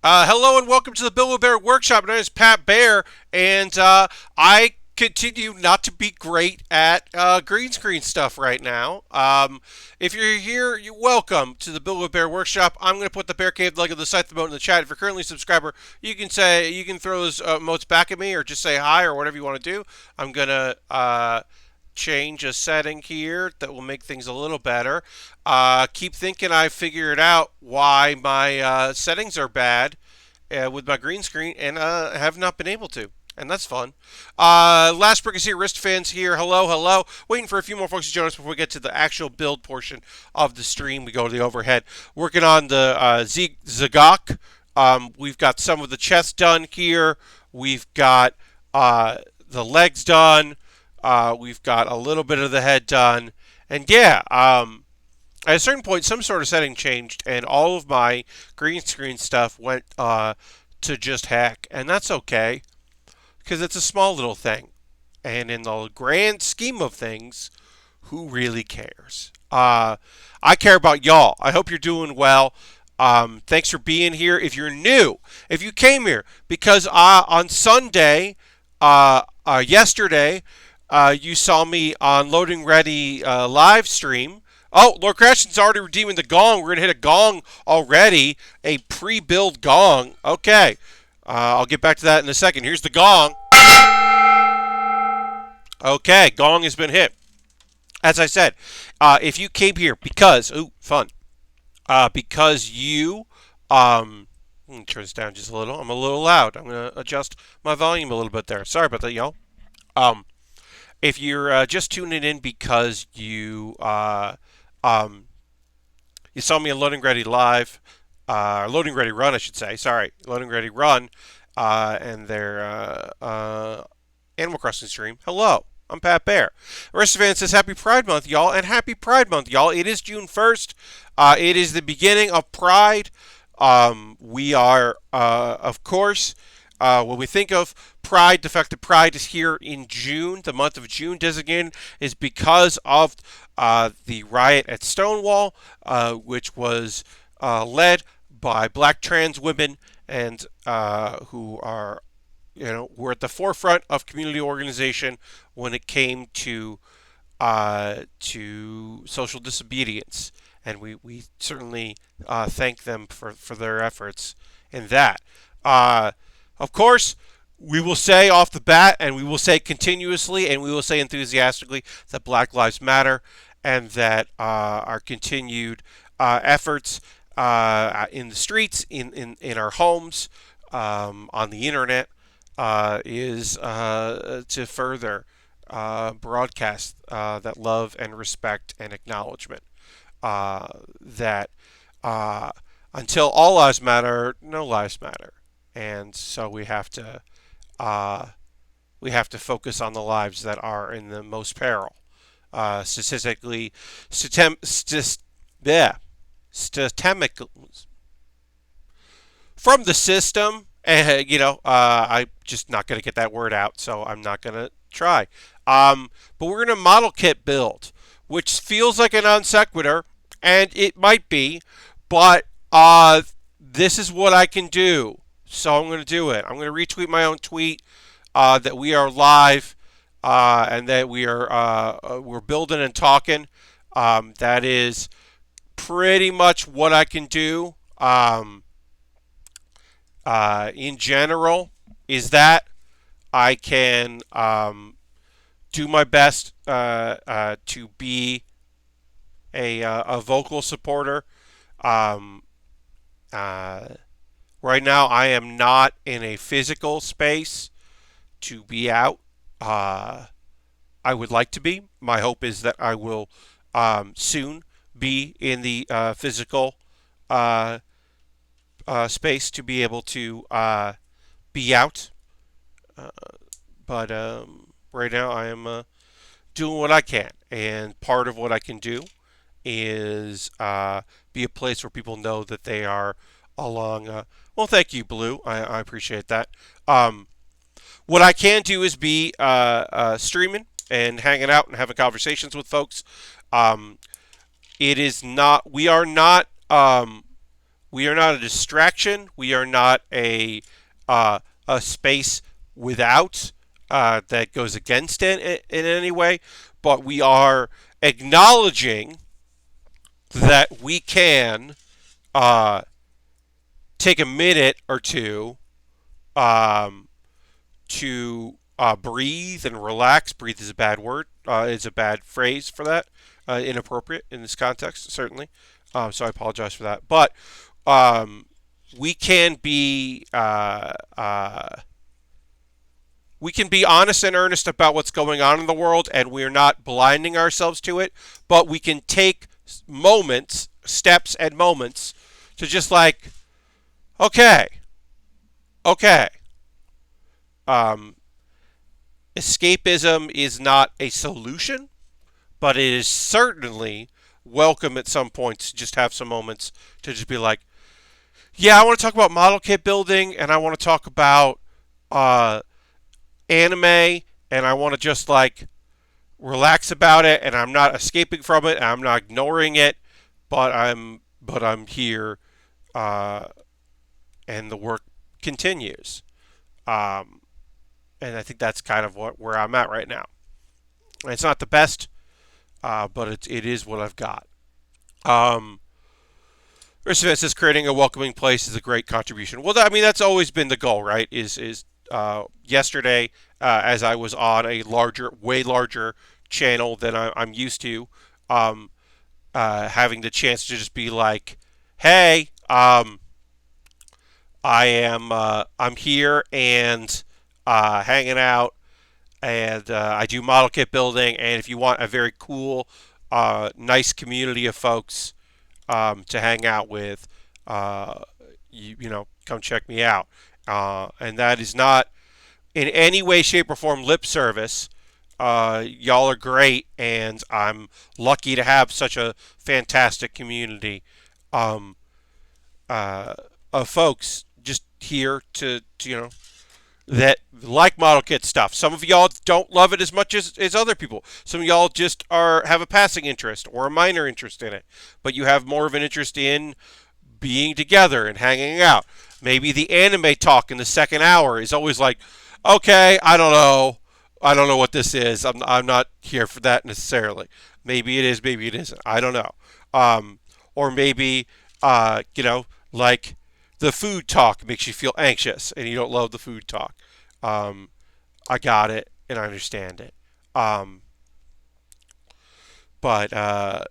Hello and welcome to the Baer Workshop. My name is Pat Baer, and I continue not to be great at green screen stuff right now. If you're here, you're welcome to the Baer Workshop. I'm going to put the Bear Cave link of the site emote in the chat. If you're currently a subscriber, you can throw those emotes back at me, or just say hi, or whatever you want to do. I'm going to change a setting here that will make things a little better. Keep thinking I figured out why my settings are bad with my green screen and have not been able to. And that's fun. Last Brick is here. Wrist fans here. Hello, hello. Waiting for a few more folks to join us before we get to the actual build portion of the stream. We go to the overhead. Working on the Zagok. We've got some of the chest done here. We've got the legs done. We've got a little bit of the head done. And yeah, at a certain point, some sort of setting changed, and all of my green screen stuff went to just heck. And that's okay, because it's a small little thing. And in the grand scheme of things, who really cares? I care about y'all. I hope you're doing well. Thanks for being here. If you're new, if you came here because on Sunday, yesterday, you saw me on Loading Ready live stream. Oh, Lord Crashton's already redeeming the gong. We're going to hit a gong already, a pre-build gong. Okay, I'll get back to that in a second. Here's the gong. Okay, gong has been hit. As I said, if you came here because, because you, let me turn this down just a little. I'm a little loud. I'm going to adjust my volume a little bit there. Sorry about that, y'all. If you're just tuning in because you you saw me on Loading Ready Live, Loading Ready Run, I should say. Sorry, Loading Ready Run, and their Animal Crossing stream. Hello, I'm Pat Baer. Aristovan says Happy Pride Month, y'all, and Happy Pride Month, y'all. It is June 1st. It is the beginning of Pride. We are, of course, when we think of Pride, the fact that Pride is here in June, the month of June designated, is because of the riot at Stonewall, which was led by black trans women and who are, were at the forefront of community organization when it came to social disobedience. And we certainly thank them for their efforts in that. Of course, we will say off the bat, and we will say continuously, and we will say enthusiastically that Black Lives Matter, and that our continued efforts in the streets, in our homes, on the internet, is to further broadcast that love and respect and acknowledgement. That until all lives matter, no lives matter. And so we have to focus on the lives that are in the most peril. Statistically, from the system. I'm just not going to get that word out, so I'm not going to try. But we're going to model kit build, which feels like a non sequitur, and it might be, but this is what I can do. So I'm going to do it. I'm going to retweet my own tweet that we are live and that we're building and talking. That is pretty much what I can do. In general, is that I can do my best to be a vocal supporter. Right now, I am not in a physical space to be out. I would like to be. My hope is that I will soon be in the physical space to be able to be out. But right now, I am doing what I can. And part of what I can do is be a place where people know that they are along. Well, thank you, Blue. I appreciate that. What I can do is be streaming and hanging out and having conversations with folks. It is not. We are not We are not a distraction. We are not uh, a space without that goes against it in any way. But we are acknowledging that we can uh, take a minute or two um, to breathe and relax. Breathe is a bad word. Is a bad phrase for that. Inappropriate in this context, certainly. So I apologize for that. But um, we can be we can be honest and earnest about what's going on in the world, and we're not blinding ourselves to it. But we can take moments, steps, and moments to just like, okay, okay. Um, Escapism is not a solution, but it is certainly welcome at some points to just have some moments to just be like, yeah, I want to talk about model kit building, and I want to talk about uh, anime, and I want to just like relax about it, and I'm not escaping from it, and I'm not ignoring it, but I'm here, uh, and the work continues. Um, and I think that's kind of where I'm at right now. And it's not the best, but it is what I've got. Um, Recife says creating a welcoming place is a great contribution. Well, I mean that's always been the goal, right? Is yesterday as I was on a larger, way larger channel than I'm used to, um, having the chance to just be like, hey, I'm here and hanging out, and I do model kit building. And if you want a very cool, nice community of folks to hang out with, come check me out. And that is not in any way, shape, or form lip service. Y'all are great, and I'm lucky to have such a fantastic community um, uh, of folks just here to that like model kit stuff. Some of y'all don't love it as much as other people. Some of y'all just have a passing interest or a minor interest in it, but you have more of an interest in being together and hanging out. Maybe the anime talk in the second hour is always like, okay, I don't know. I don't know what this is. I'm not here for that necessarily. Maybe it is, maybe it isn't. I don't know. Or maybe, like the food talk makes you feel anxious and you don't love the food talk. Um, I got it and I understand it. Um, but I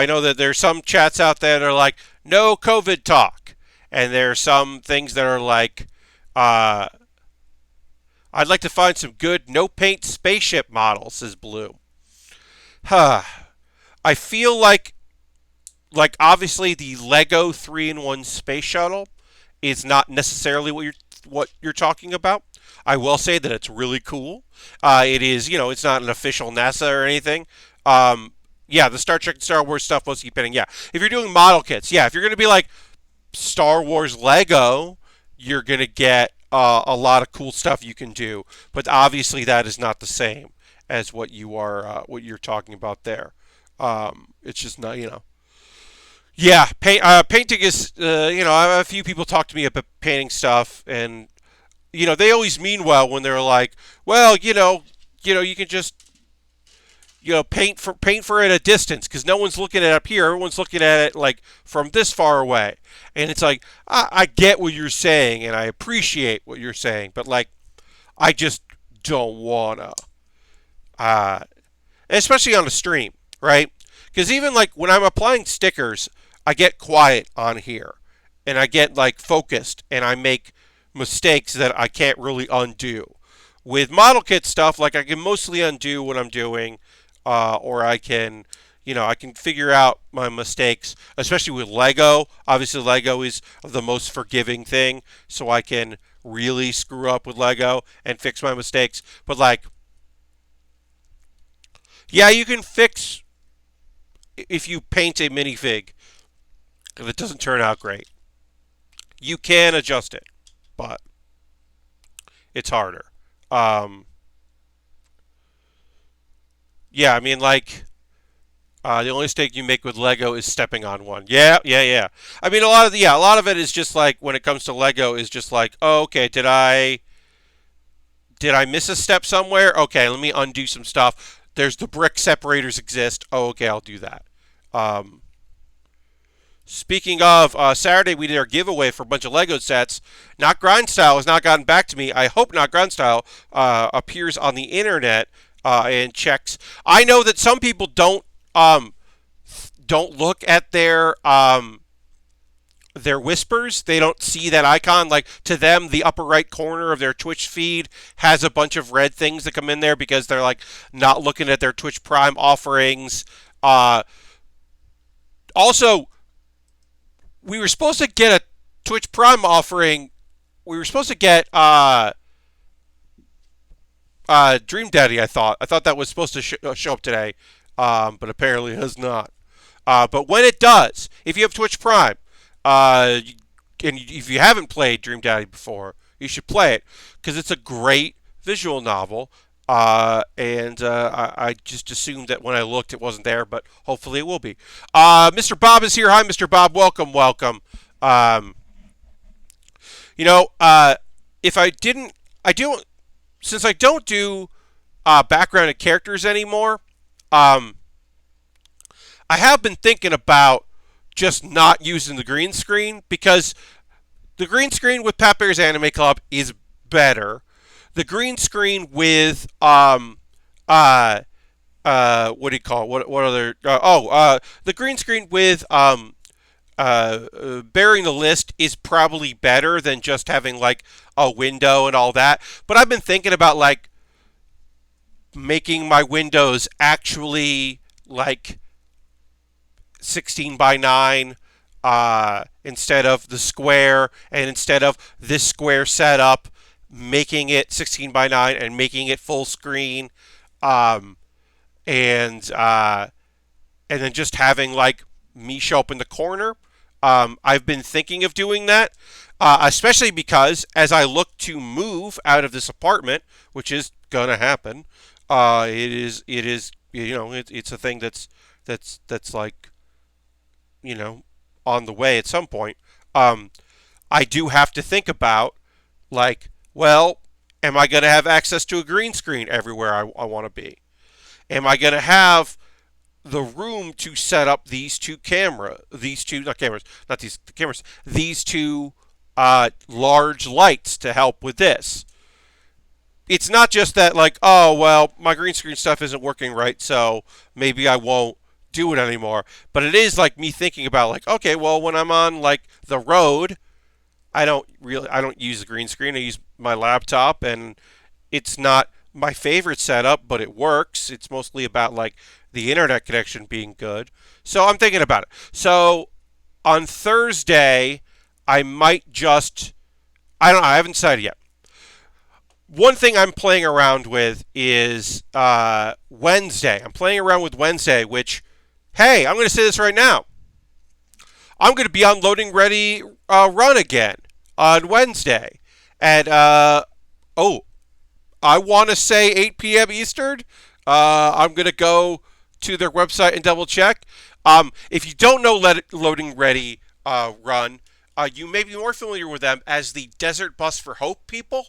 know that there's some chats out there that are like, no COVID talk. And there are some things that are like, uh, I'd like to find some good no paint spaceship models, says Blue. Huh. I feel like obviously the Lego 3-in-1 space shuttle is not necessarily what you're talking about. I will say that it's really cool. It is, it's not an official NASA or anything. Yeah, the Star Trek and Star Wars stuff mostly depending. Yeah, if you're doing model kits, yeah, if you're going to be like Star Wars Lego, you're going to get a lot of cool stuff you can do. But obviously, that is not the same as what you're talking about there. It's just not. Yeah, painting is. I have a few people talk to me about painting stuff, and they always mean well when they're like, well, you can just paint for at a distance because no one's looking at it up here. Everyone's looking at it like from this far away, and it's like I get what you're saying and I appreciate what you're saying, but like I just don't wanna, uh, especially on a stream, right? Because even like when I'm applying stickers, I get quiet on here, and I get like focused, and I make mistakes that I can't really undo. With model kit stuff, like I can mostly undo what I'm doing, or I can figure out my mistakes, especially with Lego. Obviously, Lego is the most forgiving thing, so I can really screw up with Lego and fix my mistakes. But like, yeah, you can fix if you paint a minifig if it doesn't turn out great. You can adjust it, but it's harder. Um, yeah, I mean, like The only mistake you make with Lego is stepping on one. Yeah, yeah, yeah. I mean, a lot of it is just like when it comes to Lego is just like, oh, okay, did I miss a step somewhere? Okay, let me undo some stuff. There's the brick separators exist. Oh, okay, I'll do that. Um, Speaking of, Saturday we did our giveaway for a bunch of Lego sets. Not Grindstyle has not gotten back to me. I hope Not Grindstyle appears on the internet and checks. I know that some people don't look at their whispers. They don't see that icon. Like to them, the upper right corner of their Twitch feed has a bunch of red things that come in there because they're like not looking at their Twitch Prime offerings. Also, we were supposed to get a Twitch Prime offering. We were supposed to get Dream Daddy. I thought that was supposed to show up today, but apparently it has not. But when it does, if you have Twitch Prime, uh, and if you haven't played Dream Daddy before, you should play it because it's a great visual novel. And I just assumed that when I looked it wasn't there, but hopefully it will be. Mr. Bob is here. Hi, Mr. Bob. Welcome, welcome. Um, if I do, since I don't do background and characters anymore, um, I have been thinking about just not using the green screen because the green screen with Pat Bear's Anime Club is better. The green screen with uh what do you call it? What other the green screen with Baering the List is probably better than just having like a window and all that. But I've been thinking about like making my windows actually like 16 by 9 instead of the square, and instead of this square setup, making it 16 by 9 and making it full screen, um, and and then just having like me show up in the corner. I've been thinking of doing that, especially because as I look to move out of this apartment, which is gonna happen, it is it's a thing that's like on the way at some point. Um, I do have to think about like, well, am I going to have access to a green screen everywhere I want to be? Am I going to have the room to set up these two, not cameras, not these cameras, these two large lights to help with this? It's not just that like, oh well, my green screen stuff isn't working right, so maybe I won't do it anymore. But it is like me thinking about like, okay, well, when I'm on like the road, I don't use the green screen. I use my laptop, and it's not my favorite setup, but it works. It's mostly about like the internet connection being good. So I'm thinking about it. So on Thursday, I might just I don't know, I haven't decided yet. One thing I'm playing around with is Wednesday. I'm playing around with Wednesday, which, hey, I'm going to say this right now. I'm going to be on Loading Ready Run again on Wednesday. And, oh, I want to say 8 p.m. Eastern. I'm going to go to their website and double check. If you don't know Loading Ready Run, you may be more familiar with them as the Desert Bus for Hope people,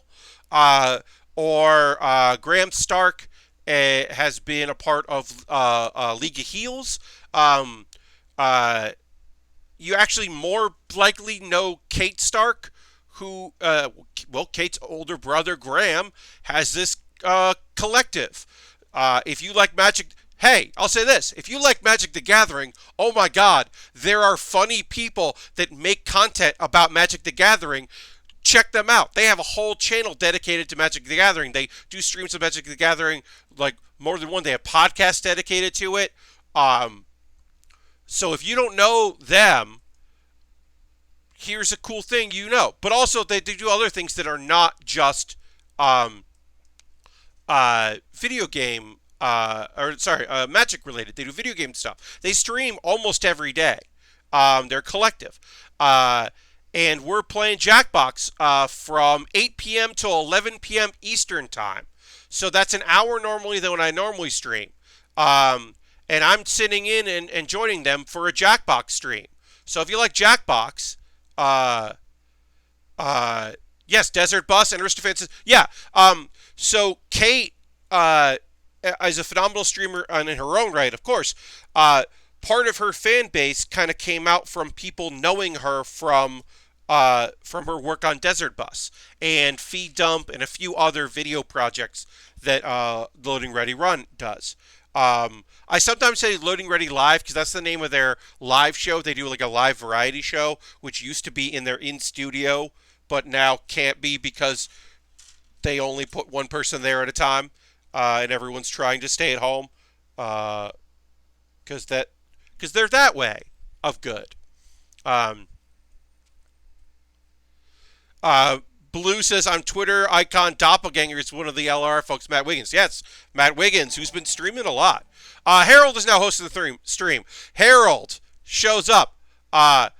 or Graham Stark has been a part of League of Heels. Uh, you actually more likely know Kate Stark, who, Kate's older brother Graham has this collective. If you like Magic, hey, I'll say this. If you like Magic the Gathering, oh my God, there are funny people that make content about Magic the Gathering. Check them out. They have a whole channel dedicated to Magic the Gathering. They do streams of Magic the Gathering, like more than one. They have podcasts dedicated to it. So if you don't know them, here's a cool thing you know. But also they do other things that are not just um, video game Magic related. They do video game stuff. They stream almost every day. They're collective. And we're playing Jackbox from 8 p.m. to 11 p.m. Eastern time. So that's an hour normally than when I normally stream. and I'm sitting in and joining them for a Jackbox stream. So if you like Jackbox, uh, uh, yes, Desert Bus and Aristophanes. Yeah. So Kate uh, is a phenomenal streamer and in her own right, of course. Uh, Part of her fan base kind of came out from people knowing her from her work on Desert Bus and Feed Dump and a few other video projects that Loading Ready Run does. I sometimes say Loading Ready Live because that's the name of their live show. They do like a live variety show, which used to be in their in studio, but now can't be because they only put one person there at a time, and everyone's trying to stay at home because that because they're that way of good. Um, Uh, Blue says on Twitter, icon doppelganger is one of the LR folks, Matt Wiggins. Yes, Matt Wiggins, who's been streaming a lot. Harold is now hosting the stream. Harold shows up. I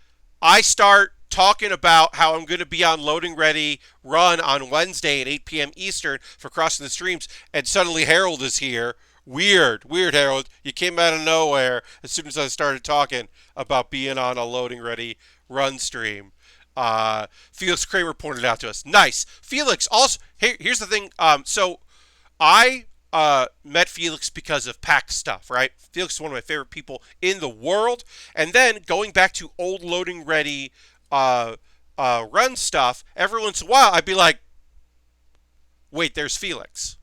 start talking about how I'm going to be on Loading Ready Run on Wednesday at 8 p.m. Eastern for Crossing the Streams, and suddenly Harold is here. Weird, Harold. You came out of nowhere as soon as I started talking about being on a Loading Ready Run stream. Felix Kramer pointed out to us. Nice. Felix also. Here's the thing. So I met Felix because of PAX stuff, right? Felix is one of my favorite people in the world. And then going back to old Loading Ready run stuff, every once in a while I'd be like, wait, there's Felix.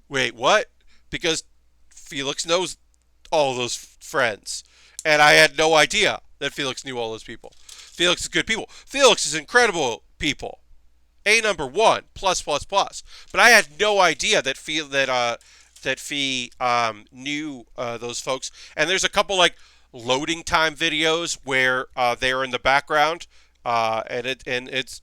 Wait, what? Because Felix knows all those friends. And I had no idea that Felix knew all those people. Felix is good people. Felix is incredible people. A number one, plus, plus, plus. But I had no idea that Fee knew those folks. And there's a couple like loading time videos where they're in the background, and it's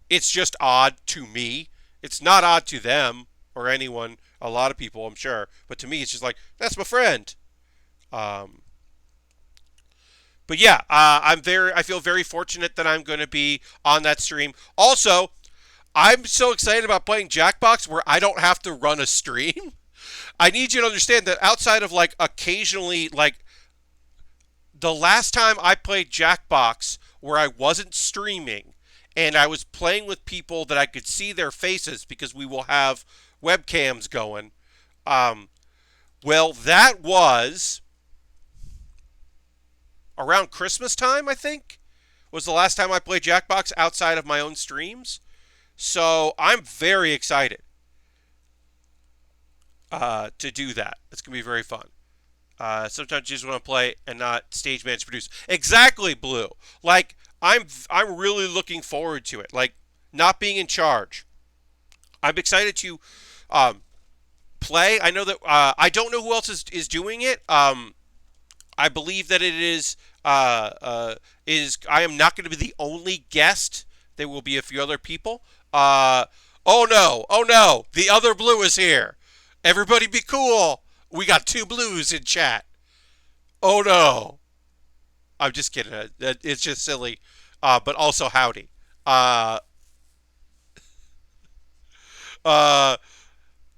just odd to me. It's not odd to them or anyone. A lot of people, I'm sure, but to me, it's just like that's my friend. Um, but yeah, I feel very fortunate that I'm going to be on that stream. Also, I'm so excited about playing Jackbox where I don't have to run a stream. I need you to understand that outside of like occasionally, like the last time I played Jackbox where I wasn't streaming and I was playing with people that I could see their faces because we will have webcams going. Um, well, that was around Christmas time, I think, was the last time I played Jackbox outside of my own streams. So I'm very excited to do that. It's going to be very fun. Sometimes you just want to play and not stage manage produce. Exactly, Blue. Like, I'm really looking forward to it. Like, not being in charge. I'm excited to play. I know that I don't know who else is doing it. I believe that it is I am not going to be the only guest. There will be a few other people. Oh no, the other Blue is here. Everybody be cool. We got two Blues in chat. Oh no. I'm just kidding. It's just silly. But also howdy. Uh,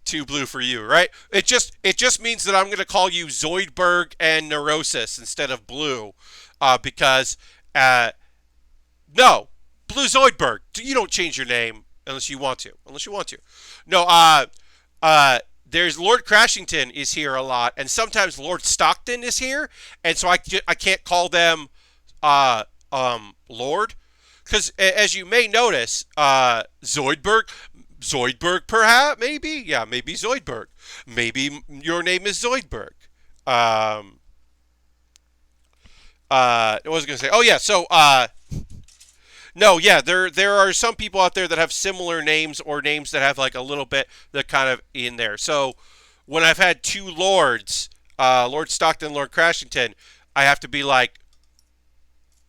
Two Blue for you, right? It just means that I'm going to call you Zoidberg and Neurosis instead of Blue, because no, Blue Zoidberg. You don't change your name unless you want to. No, there's Lord Crashington is here a lot, and sometimes Lord Stockton is here, and so I can't call them Lord, because as you may notice, Zoidberg, perhaps, maybe, yeah, maybe Zoidberg, maybe your name is Zoidberg. What was I gonna say? Oh yeah, so no, yeah, there are some people out there that have similar names or names that have like a little bit that kind of in there. So when I've had two lords, Lord Stockton, Lord Crashington, I have to be like,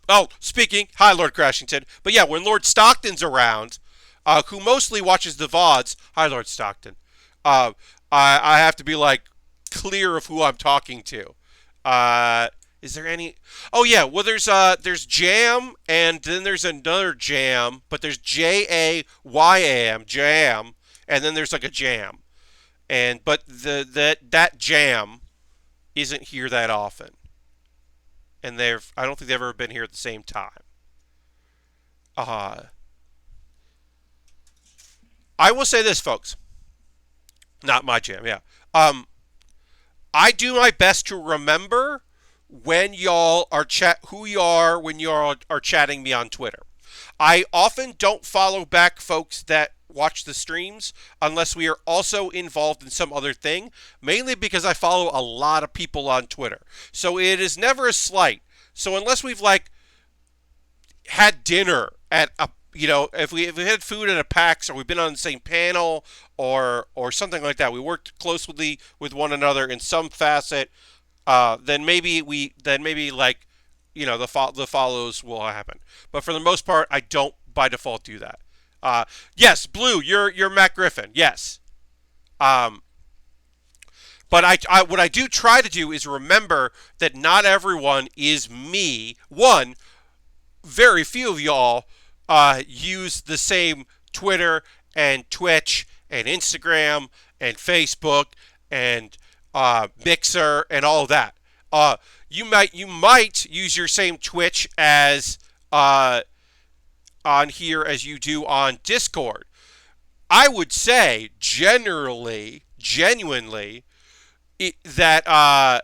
oh, speaking, hi, Lord Crashington. But yeah, when Lord Stockton's around, who mostly watches the VODs, hi, Lord Stockton, I have to be like clear of who I'm talking to. Is there any? Oh yeah, well there's Jam, and then there's another Jam, but there's JAYAM and then there's like a Jam, and but that Jam isn't here that often, and I don't think they've ever been here at the same time. Uh, I will say this, folks. Not my jam, yeah. Um, I do my best to remember when y'all are who you are when y'all are chatting me on Twitter. I often don't follow back folks that watch the streams unless we are also involved in some other thing, mainly because I follow a lot of people on Twitter. So it is never a slight. So unless we've like had dinner at a if we had food at a PAX or we've been on the same panel or something like that, we worked closely with one another in some facet. Then maybe like the follows will happen. But for the most part, I don't by default do that. Yes, Blue, you're Matt Griffin. Yes. Um, but what I do try to do is remember that not everyone is me. One, very few of y'all use the same Twitter and Twitch and Instagram and Facebook and Mixer and all of that. You might use your same Twitch as on here as you do on Discord. I would say genuinely, that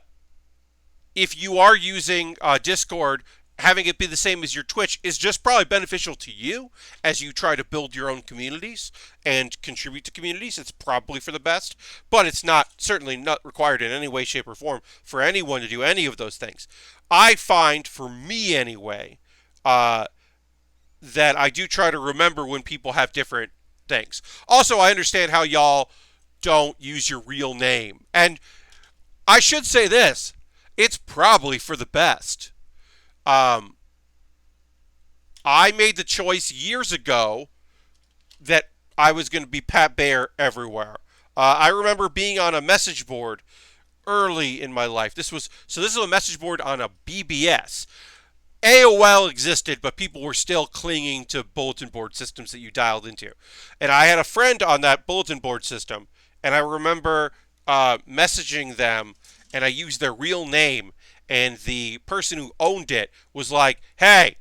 if you are using Discord, having it be the same as your Twitch is just probably beneficial to you as you try to build your own communities and contribute to communities. It's probably for the best, but it's certainly not required in any way, shape, or form for anyone to do any of those things. I find, for me anyway, that I do try to remember when people have different things. Also, I understand how y'all don't use your real name. And I should say this, it's probably for the best. Um, I made the choice years ago that I was going to be Pat Baer everywhere. I remember being on a message board early in my life. This is a message board on a BBS. AOL existed, but people were still clinging to bulletin board systems that you dialed into. And I had a friend on that bulletin board system, and I remember messaging them, and I used their real name, and the person who owned it was like, "Hey,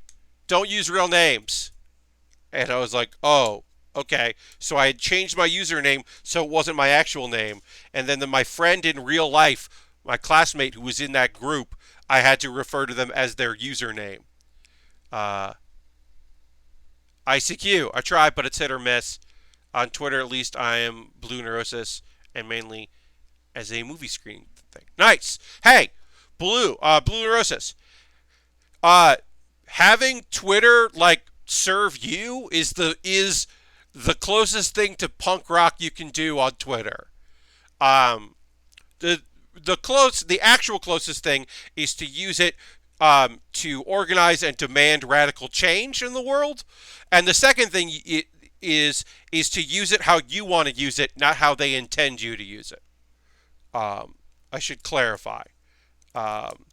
don't use real names." And I was like, "Oh, okay." So I had changed my username so it wasn't my actual name. And then my friend in real life, my classmate who was in that group, I had to refer to them as their username. Uh, ICQ. I tried, but it's hit or miss. On Twitter, at least, I am Blue Neurosis, and mainly as a movie screen thing. Nice. Hey, Blue Neurosis. Having Twitter like serve you is the closest thing to punk rock you can do on Twitter. Um, the actual closest thing is to use it to organize and demand radical change in the world, and the second thing is to use it how you want to use it, not how they intend you to use it. I should clarify. Um,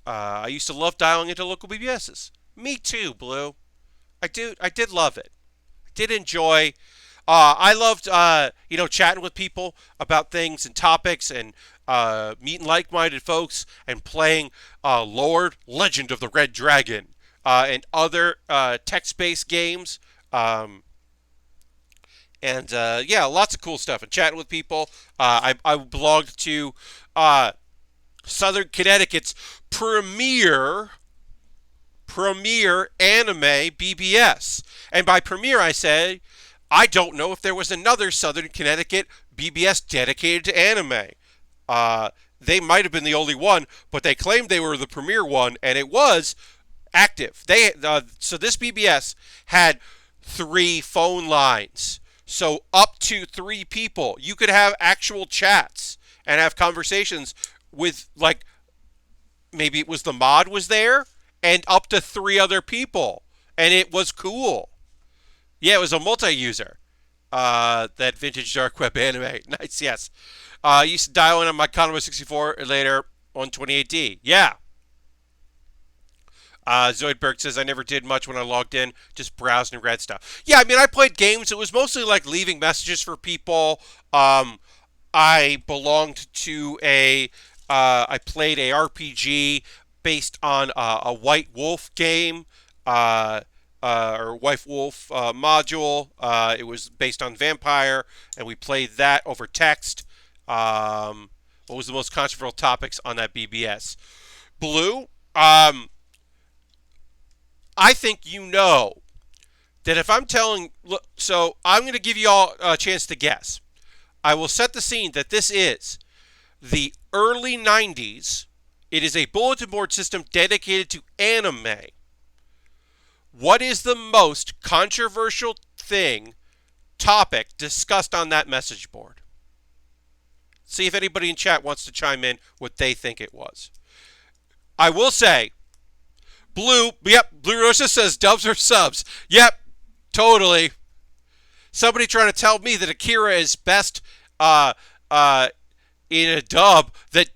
I used to love dialing into local BBSs. Me too, Blue. I did love it. I did enjoy. I loved, chatting with people about things and topics and meeting like-minded folks and playing Lord, Legend of the Red Dragon and other text-based games. And lots of cool stuff. And chatting with people. I belonged to Southern Connecticut's premier anime BBS. And by premier, I say I don't know if there was another Southern Connecticut BBS dedicated to anime. They might have been the only one, but they claimed they were the premier one, and it was active. So this BBS had 3 phone lines. So up to 3 people. You could have actual chats and have conversations with, like, maybe it was the mod was there and up to 3 other people. And it was cool. Yeah, it was a multi-user. That vintage dark web anime. Nice, yes. I used to dial in on my Commodore 64 later on 28D. Yeah. Zoidberg says, I never did much when I logged in, just browsed and read stuff. Yeah, I mean, I played games. It was mostly like leaving messages for people. I belonged to I played a RPG based on a White Wolf game, uh, or White Wolf module. It was based on Vampire, and we played that over text. What was the most controversial topics on that BBS? Blue. I think you know that if I'm telling, so I'm going to give you all a chance to guess. I will set the scene that this is the early 90s. It is a bulletin board system dedicated to anime. What is the most controversial topic discussed on that message board? See if anybody in chat wants to chime in what they think it was. I will say, Blue Rosa says dubs or subs. Yep, totally. Somebody trying to tell me that Akira is best uh, uh, in a dub that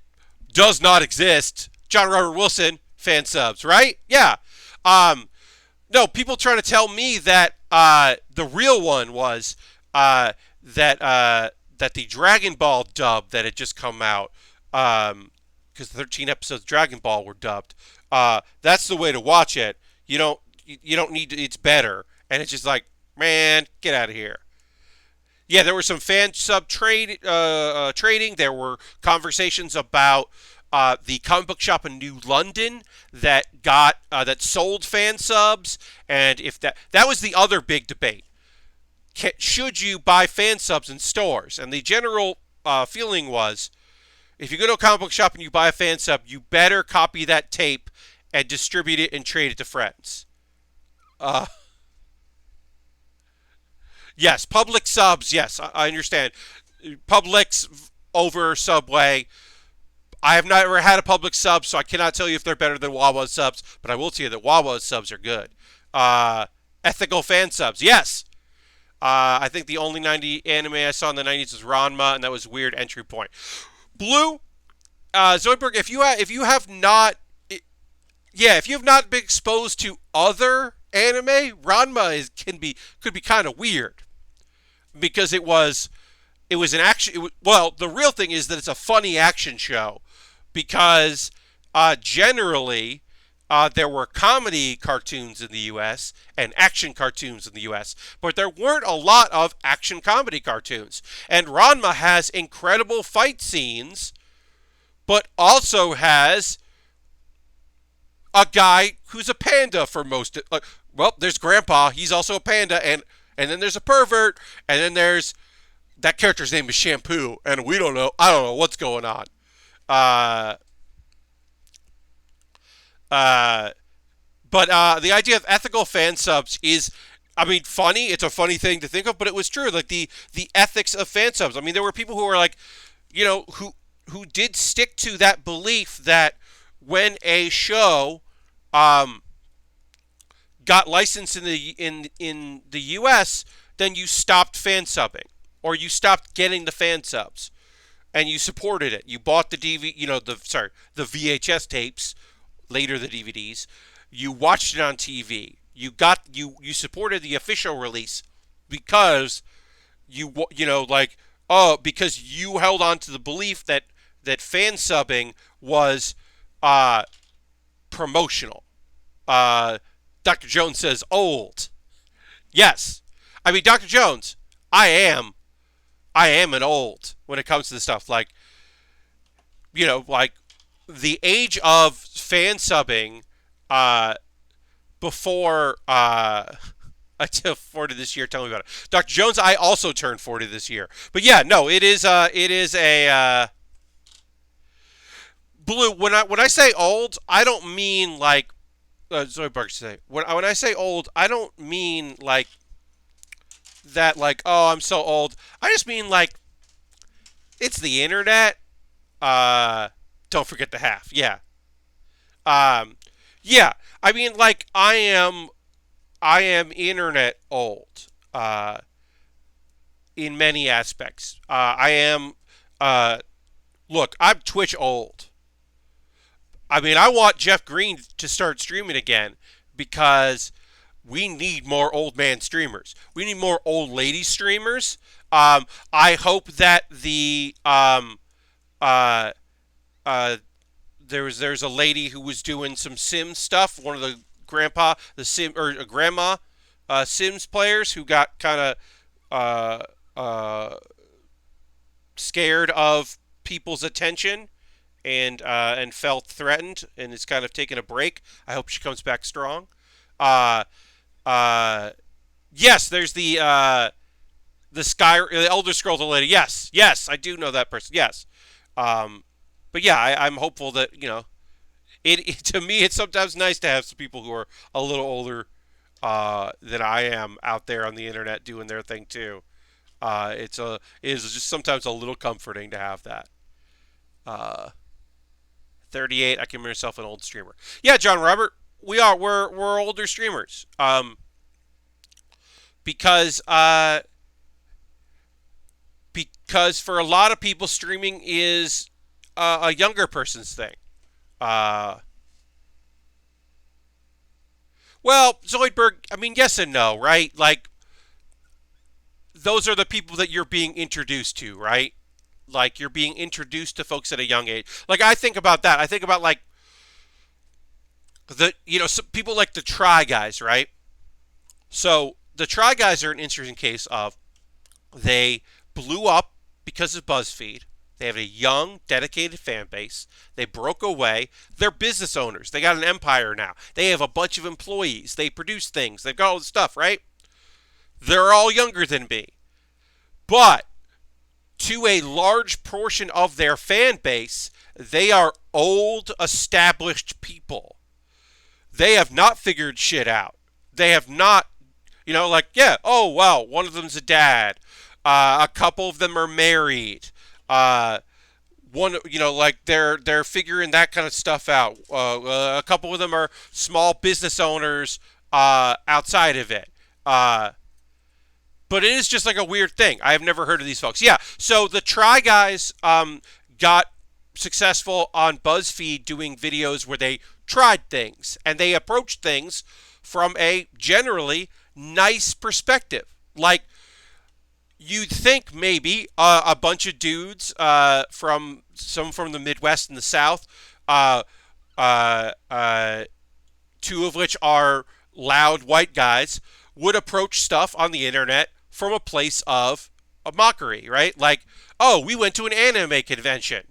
does not exist. John Robert Wilson, fan subs, right? Yeah. No, people trying to tell me that the real one was that the Dragon Ball dub that had just come out, because 13 episodes of Dragon Ball were dubbed. That's the way to watch it. You don't need to, it's better. And it's just like, man, get out of here. Yeah, there were some fan sub trading. There were conversations about the comic book shop in New London that sold fan subs, and if that was the other big debate. Should you buy fan subs in stores? And the general feeling was, if you go to a comic book shop and you buy a fan sub, you better copy that tape and distribute it and trade it to friends. Yes, Publix subs. Yes, I understand. Publix over Subway. I have never had a Publix sub, so I cannot tell you if they're better than Wawa subs, but I will tell you that Wawa subs are good. Ethical fan subs. Yes. I think the only 90 anime I saw in the 90s was Ranma, and that was a weird entry point. Blue, Zoidberg, if you have not been exposed to other anime, Ranma could be kind of weird because it was an action. The real thing is that it's a funny action show because generally there were comedy cartoons in the U.S. and action cartoons in the U.S., but there weren't a lot of action comedy cartoons. And Ranma has incredible fight scenes, but also has a guy who's a panda for most. There's Grandpa. He's also a panda, and then there's a pervert, and then there's that character's name is Shampoo, and we don't know. I don't know what's going on. But the idea of ethical fan subs is, I mean, funny. It's a funny thing to think of, but it was true. Like the ethics of fan subs. I mean, there were people who were like, who did stick to that belief that when a show got licensed in the U.S., then you stopped fan subbing or you stopped getting the fan subs, and you supported it. You bought the the VHS tapes, later the DVDs. You watched it on TV. You supported the official release because because you held on to the belief that fan subbing was promotional. Dr. Jones says old. Yes. I mean, Dr. Jones, I am an old when it comes to this stuff. Like the age of fan subbing before I turned 40 this year. Tell me about it. Dr. Jones, I also turned 40 this year. But yeah, no, it is a Blue. When I say old, I don't mean like Zoe Barks say. When I say old, I don't mean like that. Like, oh, I'm so old. I just mean like it's the internet. Don't forget the half. Yeah. Yeah. I mean, like I am internet old. In many aspects. I am. Look, I'm Twitch old. I mean, I want Jeff Green to start streaming again because we need more old man streamers. We need more old lady streamers. I hope that uh, uh, there's a lady who was doing some Sim stuff. One of the Sim or grandma Sims players who got kind of uh, uh, scared of people's attention and felt threatened and is kind of taking a break. I hope she comes back strong. Uh, uh, yes, there's the Elder Scrolls lady. Yes, yes, I do know that person. Yes, um, but yeah, I'm hopeful that it to me it's sometimes nice to have some people who are a little older than I am out there on the internet doing their thing too. It is just sometimes a little comforting to have that. Uh, 38. I consider myself an old streamer. Yeah, John Robert, we're older streamers. Because because for a lot of people, streaming is a younger person's thing. Uh, well, Zoidberg, I mean, yes and no, right? Like those are the people that you're being introduced to, right? Like you're being introduced to folks at a young age. Like I think about that. I think about like some people like the Try Guys, right? So the Try Guys are an interesting case of they blew up because of BuzzFeed. They have a young, dedicated fan base. They broke away. They're business owners. They got an empire now. They have a bunch of employees. They produce things. They've got all this stuff, right? They're all younger than me. But to a large portion of their fan base, they are old, established people. They have not figured shit out. They have not, like, yeah, oh, wow, one of them's a dad. A couple of them are married. One, like they're figuring that kind of stuff out. A couple of them are small business owners outside of it. But it is just like a weird thing. I have never heard of these folks. Yeah, so the Try Guys got successful on BuzzFeed doing videos where they tried things and they approached things from a generally nice perspective. Like you'd think maybe a bunch of dudes from the Midwest and the South, uh, uh, uh, two of which are loud white guys, would approach stuff on the internet from a place of a mockery, right? Like, oh, we went to an anime convention.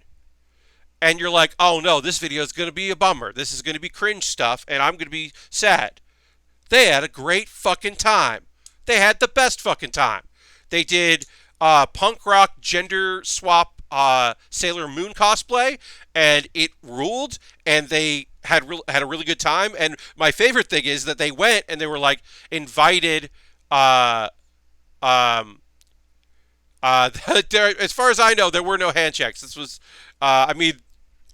And you're like, oh no, this video is going to be a bummer. This is going to be cringe stuff, and I'm going to be sad. They had a great fucking time. They had the best fucking time. They did punk rock gender swap Sailor Moon cosplay, and it ruled. And they had a really good time. And my favorite thing is that they went and they were like invited. Um, as far as I know, there were no handshakes. This was, I mean,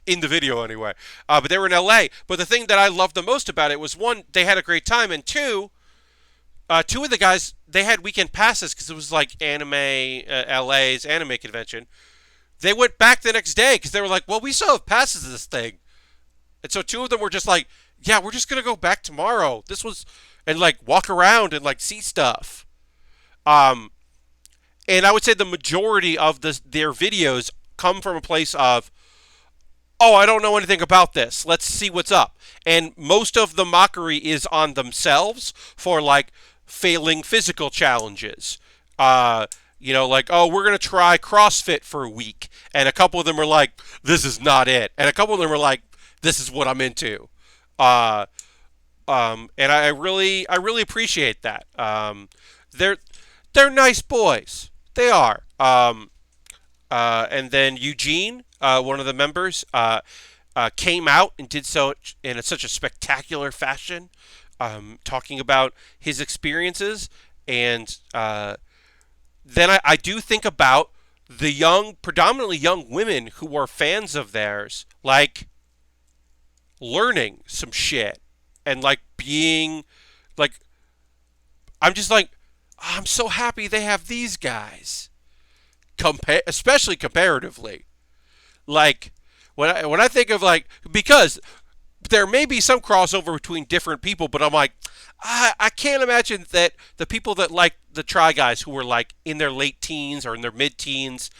in the video anyway. But they were in LA. But the thing that I loved the most about it was one, they had a great time, and two, two of the guys, they had weekend passes because it was like LA's anime convention. They went back the next day because they were like, well, we still have passes to this thing. And so two of them were just like, yeah, we're just going to go back tomorrow. And like walk around and like see stuff. And I would say the majority of their videos come from a place of, oh, I don't know anything about this. Let's see what's up. And most of the mockery is on themselves for like failing physical challenges. Like, oh, we're going to try CrossFit for a week. And a couple of them are like, this is not it. And a couple of them are like, this is what I'm into. And I really appreciate that. They're nice boys. They are. And then Eugene, one of the members, came out and did so in such a spectacular fashion, talking about his experiences. And then I do think about the predominantly young women who are fans of theirs, like learning some shit and like being like, I'm just like, I'm so happy they have these guys. Especially comparatively. Like, when I think of like, because there may be some crossover between different people, but I'm like, I can't imagine that the people that like the Try Guys, who were like in their late teens or in their mid teens,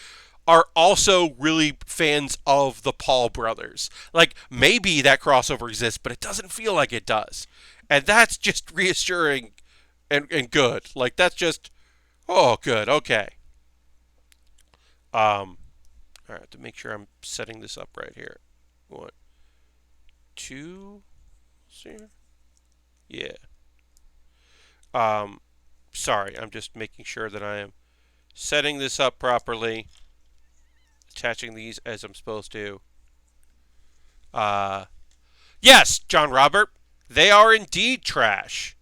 are also really fans of the Paul brothers. Like, maybe that crossover exists, but it doesn't feel like it does. And that's just reassuring and good. Like, that's just, oh, good, okay. All right, to make sure I'm setting this up right here. What? Two? See? Yeah. Um, Sorry, I'm just making sure that I am setting this up properly, attaching these as I'm supposed to. Uh, yes, John Robert, they are indeed trash.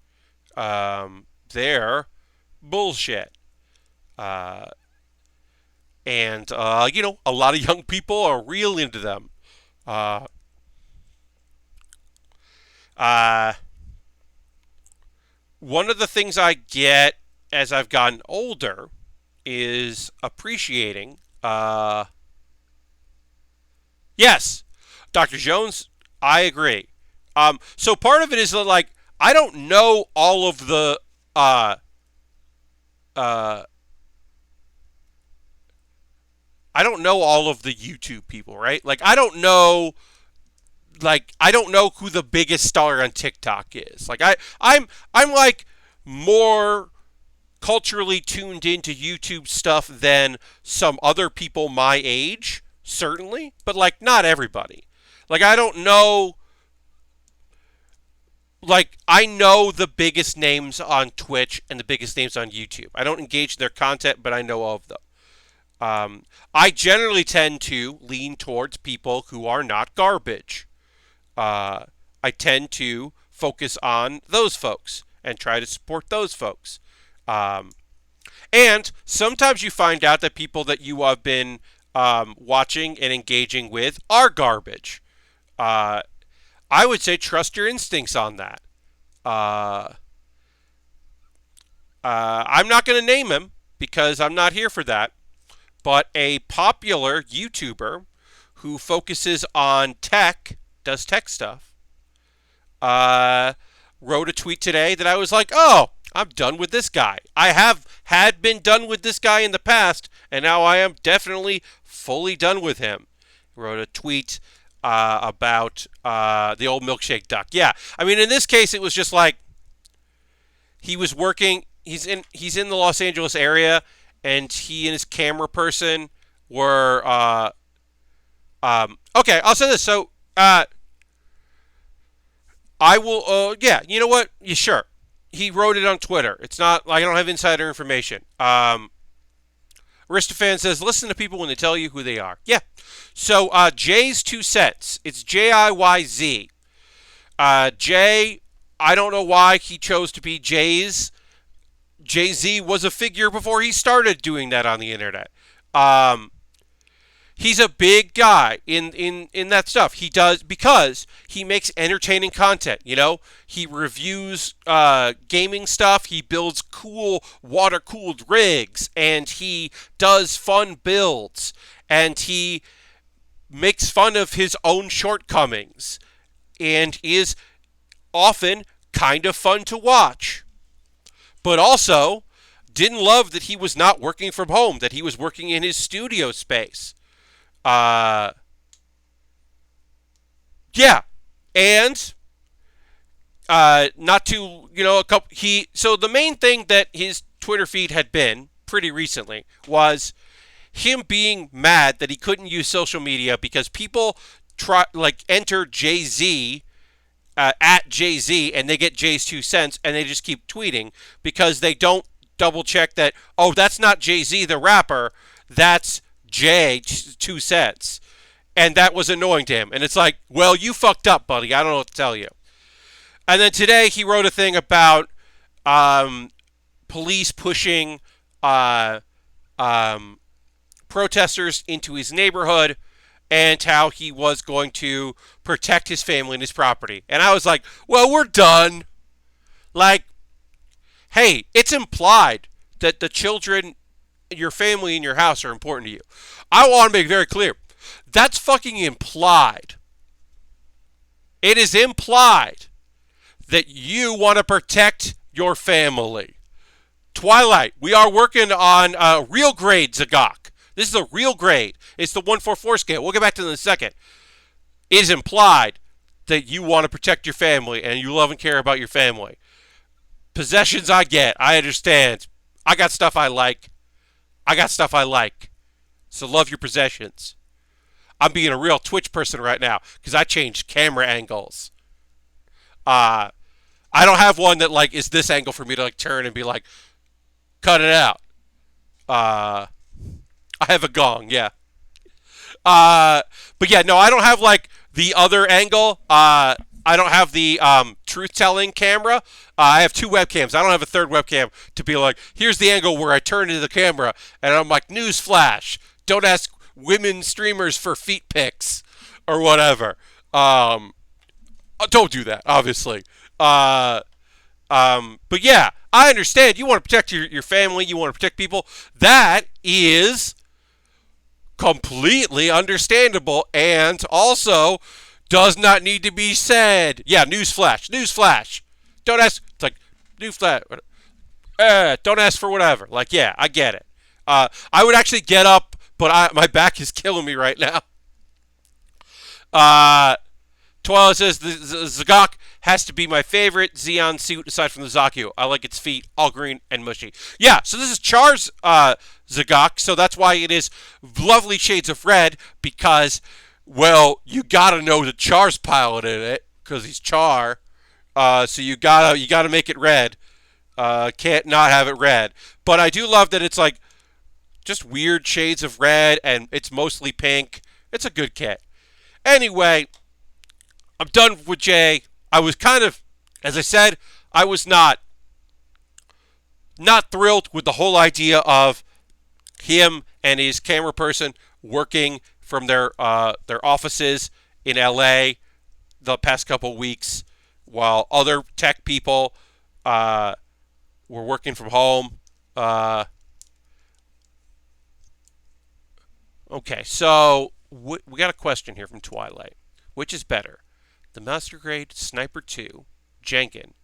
They're bullshit. Uh, and a lot of young people are real into them. Uh, uh, One of the things I get as I've gotten older is appreciating. Yes, Dr. Jones, I agree. So part of it is that, like, I don't know all of the uh, uh, I don't know all of the YouTube people, right? I don't know who the biggest star on TikTok is. Like, I'm like more culturally tuned into YouTube stuff than some other people my age, certainly, but like not everybody. Like, I don't know, like, I know the biggest names on Twitch and the biggest names on YouTube. I don't engage in their content, but I know of them. I generally tend to lean towards people who are not garbage. Uh, I tend to focus on those folks and try to support those folks. Um, and sometimes you find out that people that you have been watching and engaging with are garbage. Uh, I would say trust your instincts on that. Uh, I'm not going to name him because I'm not here for that. But a popular YouTuber who focuses on tech, does tech stuff, uh, wrote a tweet today that I was like, oh, I'm done with this guy. I had been done with this guy in the past, and now I am definitely fully done with him. He wrote a tweet about the old milkshake duck. Yeah, I mean, in this case, it was just like he was working. He's in the Los Angeles area, and he and his camera person were okay. I'll say this. So I will. Yeah, you know what? Yeah, sure. He wrote it on Twitter. It's not like I don't have insider information. Aristofan says, listen to people when they tell you who they are. Yeah. So Jay's 2 cents. It's JIYZ. Jay, I don't know why he chose to be Jay's. Jay-Z was a figure before he started doing that on the internet. He's a big guy in that stuff. He does because he makes entertaining content. You know, he reviews gaming stuff. He builds cool water-cooled rigs, and he does fun builds, and he makes fun of his own shortcomings, and is often kind of fun to watch. But also didn't love that he was not working from home, that he was working in his studio space. Yeah. And not to, a couple so the main thing that his Twitter feed had been pretty recently was him being mad that he couldn't use social media because people enter Jay-Z at Jay-Z and they get Jay's 2 cents and they just keep tweeting because they don't double check that, oh, that's not Jay-Z the rapper, that's Jay 2 cents. And that was annoying to him. And it's like, well, you fucked up, buddy. I don't know what to tell you. And then today he wrote a thing about police pushing protesters into his neighborhood and how he was going to protect his family and his property. And I was like, well, we're done. Like, hey, it's implied that the children, your family, and your house are important to you. I want to make very clear. That's fucking implied. It is implied that you want to protect your family. Twilight, we are working on a real grade Zagok. This is a real grade. It's the 144 scale. We'll get back to that in a second. It is implied that you want to protect your family and you love and care about your family. Possessions I get. I understand. I got stuff I like. I got stuff I like. So love your possessions. I'm being a real Twitch person right now because I changed camera angles. I don't have one that like is this angle for me to like turn and be like, cut it out. I have a gong, yeah. But yeah, no, I don't have like the other angle. I don't have the truth-telling camera. I have two webcams. I don't have a third webcam to be like, here's the angle where I turn into the camera, and I'm like, newsflash, don't ask women streamers for feet pics or whatever. Don't do that, obviously. But yeah, I understand. You want to protect your family. You want to protect people. That is completely understandable and also does not need to be said. Yeah, newsflash. Newsflash. Don't ask. It's like, newsflash. Don't ask for whatever. Like, yeah, I get it. I would actually get up, but my back is killing me right now. Twilight says the Zagok has to be my favorite Xeon suit aside from the Zaku. I like its feet, all green and mushy. Yeah, so this is Char's Zagok, so that's why it is lovely shades of red, because, well, you gotta know that Char's piloted it, because he's Char. So you gotta make it red. Can't not have it red. But I do love that it's like just weird shades of red, and it's mostly pink. It's a good kit. Anyway, I'm done with Jay. I was kind of, as I said, I was not thrilled with the whole idea of him and his camera person working from their offices in LA the past couple weeks, while other tech people were working from home. Okay, so we got a question here from Twilight. Which is better, the Master Grade Sniper 2, Jenkin,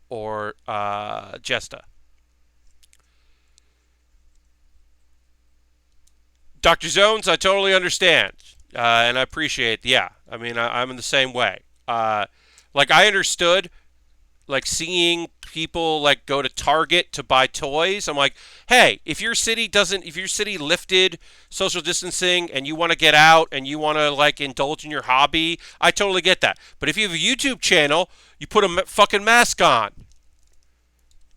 or Jesta? Dr. Zones, I totally understand, and I appreciate. Yeah, I mean, I'm in the same way. Like, I understood, like, seeing people like go to Target to buy toys. I'm like, hey, if your city lifted social distancing and you want to get out and you want to like indulge in your hobby, I totally get that. But if you have a YouTube channel, you put a fucking mask on.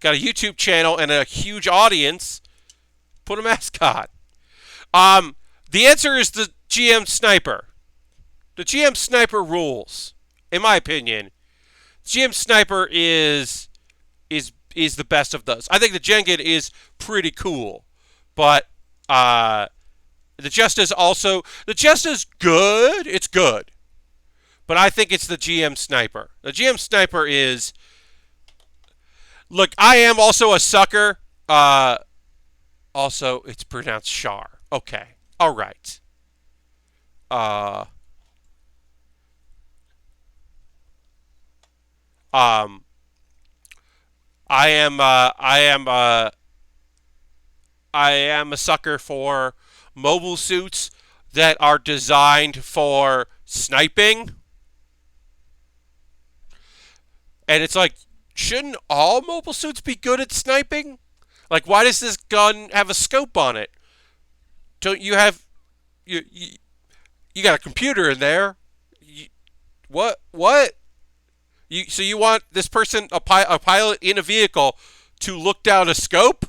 Got a YouTube channel and a huge audience, put a mask on. The answer is the GM Sniper. The GM Sniper rules, in my opinion. GM Sniper is the best of those. I think the Jenkin is pretty cool, but the Jesta's also, the Jesta's good. It's good, but I think it's the GM Sniper. The GM Sniper is. Look, I am also a sucker. Also, it's pronounced Char. Okay, all right. I am a sucker for mobile suits that are designed for sniping. And it's like, shouldn't all mobile suits be good at sniping? Like, why does this gun have a scope on it? Don't you have you got a computer in there? What? So you want this person, a pilot in a vehicle, to look down a scope?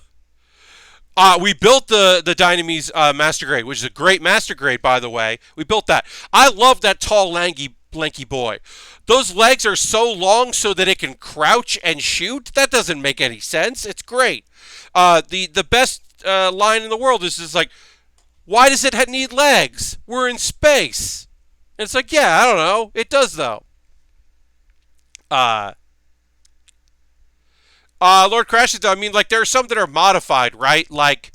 We built the Dynamese Master Grade, which is a great Master Grade, by the way. We built that. I love that tall, lanky boy. Those legs are so long so that it can crouch and shoot. That doesn't make any sense. It's great. The best line in the world is just like, why does it need legs? We're in space. And it's like, yeah, I don't know. It does, though. Lord Crashes, I mean, like, there are some that are modified, right? Like,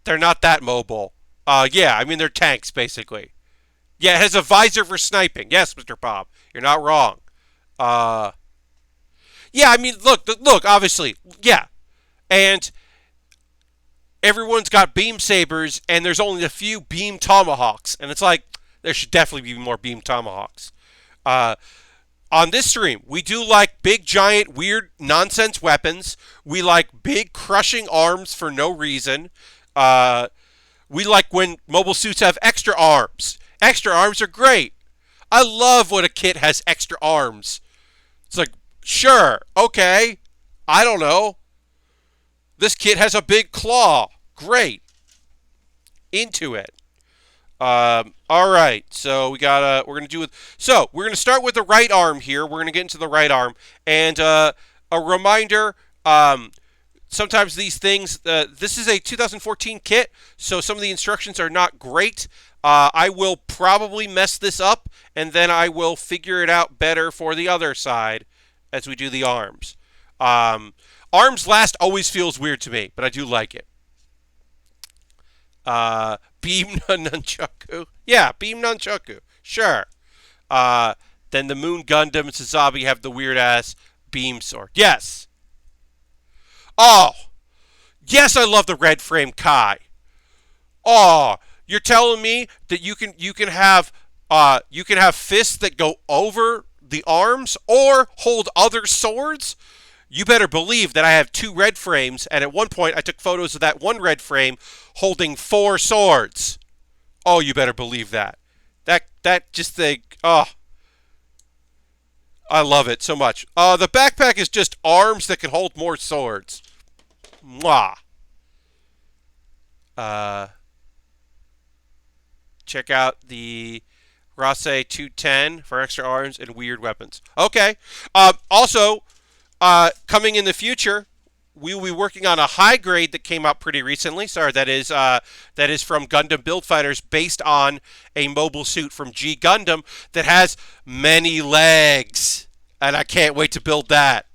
they're not that mobile. Yeah, I mean, they're tanks, basically. Yeah, it has a visor for sniping. Yes, Mr. Bob, you're not wrong. Yeah, I mean, look, obviously, yeah, and everyone's got beam sabers, and there's only a few beam tomahawks, and it's like there should definitely be more beam tomahawks. Uh, on this stream, we do like big, giant, weird, nonsense weapons. We like big, crushing arms for no reason. Uh, we like when mobile suits have extra arms. Extra arms are great. I love when a kit has extra arms. It's like, sure, okay, I don't know. This kit has a big claw. Great. Into it. All right. So we're gonna do with. So we're gonna start with the right arm here. We're gonna get into the right arm, and a reminder. Sometimes these things. This is a 2014 kit, so some of the instructions are not great. I will probably mess this up, and then I will figure it out better for the other side as we do the arms. Arms last always feels weird to me, but I do like it. Beam Nunchaku. Yeah, Beam Nunchaku. Sure. Then the Moon Gundam and Sazabi have the weird ass beam sword. Yes. Oh. Yes, I love the red frame Kai. Oh, you're telling me that you can have fists that go over the arms or hold other swords? You better believe that I have two red frames, and at one point I took photos of that one red frame holding 4 swords. Oh, you better believe that. That just think, oh, I love it so much. The backpack is just arms that can hold more swords. Mwah. Check out the Rase 210 for extra arms and weird weapons. Okay. Also, coming in the future, we will be working on a high grade that came out pretty recently. Sorry, that is from Gundam Build Fighters, based on a mobile suit from G Gundam that has many legs, and I can't wait to build that.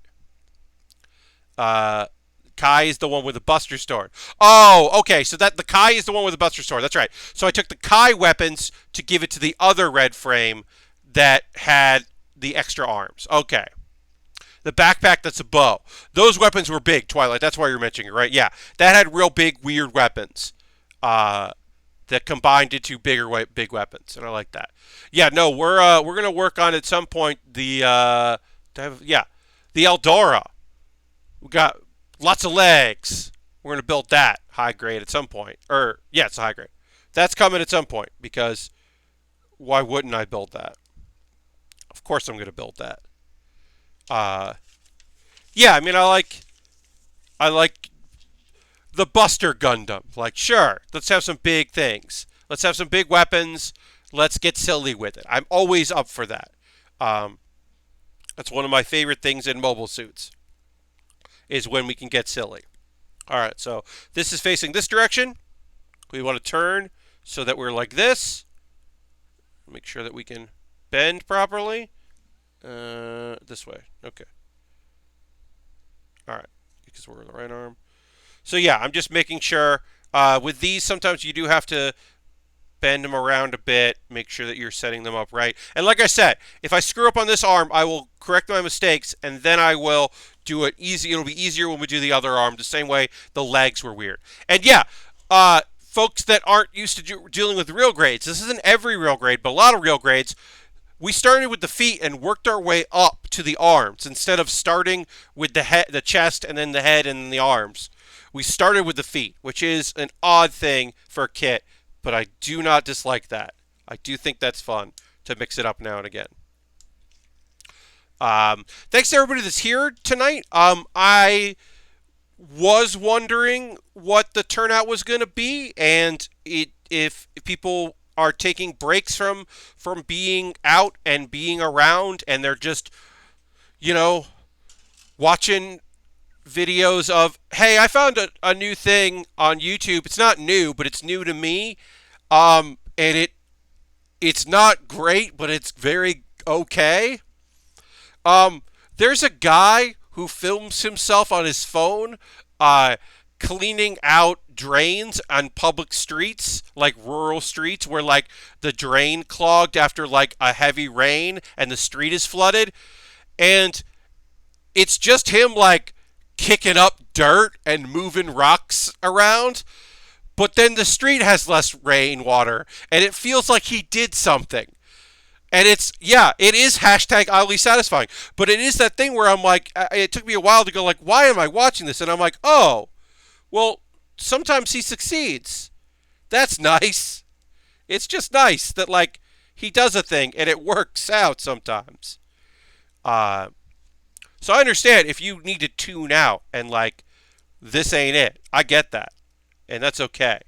Kai is the one with the Buster Sword. Oh, okay. So that the Kai is the one with the Buster Sword. That's right. So I took the Kai weapons to give it to the other red frame that had the extra arms. Okay. The backpack, that's a bow. Those weapons were big, Twilight. That's why you're mentioning it, right? Yeah. That had real big, weird weapons that combined into big weapons, and I like that. Yeah, no, we're gonna work on at some point the the Eldora. We got lots of legs. We're gonna build that high grade at some point. Yeah, it's a high grade. That's coming at some point, because why wouldn't I build that? Of course I'm gonna build that. Yeah, I mean, I like the Buster Gundam. Like, sure, let's have some big things. Let's have some big weapons. Let's get silly with it. I'm always up for that. That's one of my favorite things in mobile suits, is when we can get silly. All right, so this is facing this direction. We want to turn so that we're like this. Make sure that we can bend properly. This way. Okay. All right, because we're in the right arm. So yeah, I'm just making sure. With these, sometimes you do have to bend them around a bit, make sure that you're setting them up right. And like I said, if I screw up on this arm, I will correct my mistakes, and then I will do it easy. It'll be easier when we do the other arm, the same way the legs were weird. And yeah, folks that aren't used to dealing with real grades, this isn't every real grade, but a lot of real grades, we started with the feet and worked our way up to the arms instead of starting with the head, the chest, and then the head and then the arms. We started with the feet, which is an odd thing for a kit, but I do not dislike that. I do think that's fun to mix it up now and again. Thanks to everybody that's here tonight. I was wondering what the turnout was going to be, and if people are taking breaks from being out and being around, and they're just, watching videos of, hey, I found a new thing on YouTube. It's not new, but it's new to me. And it's not great, but it's very okay. There's a guy who films himself on his phone cleaning out drains on public streets, like rural streets where like the drain clogged after like a heavy rain and the street is flooded. And it's just him like kicking up dirt and moving rocks around. But then the street has less rainwater, and it feels like he did something. And it's, yeah, it is hashtag oddly satisfying. But it is that thing where I'm like, it took me a while to go like, why am I watching this? And I'm like, oh, well, sometimes he succeeds. That's nice. It's just nice that like he does a thing and it works out sometimes. Uh, so I understand if you need to tune out and like this ain't it. I get that, and that's okay.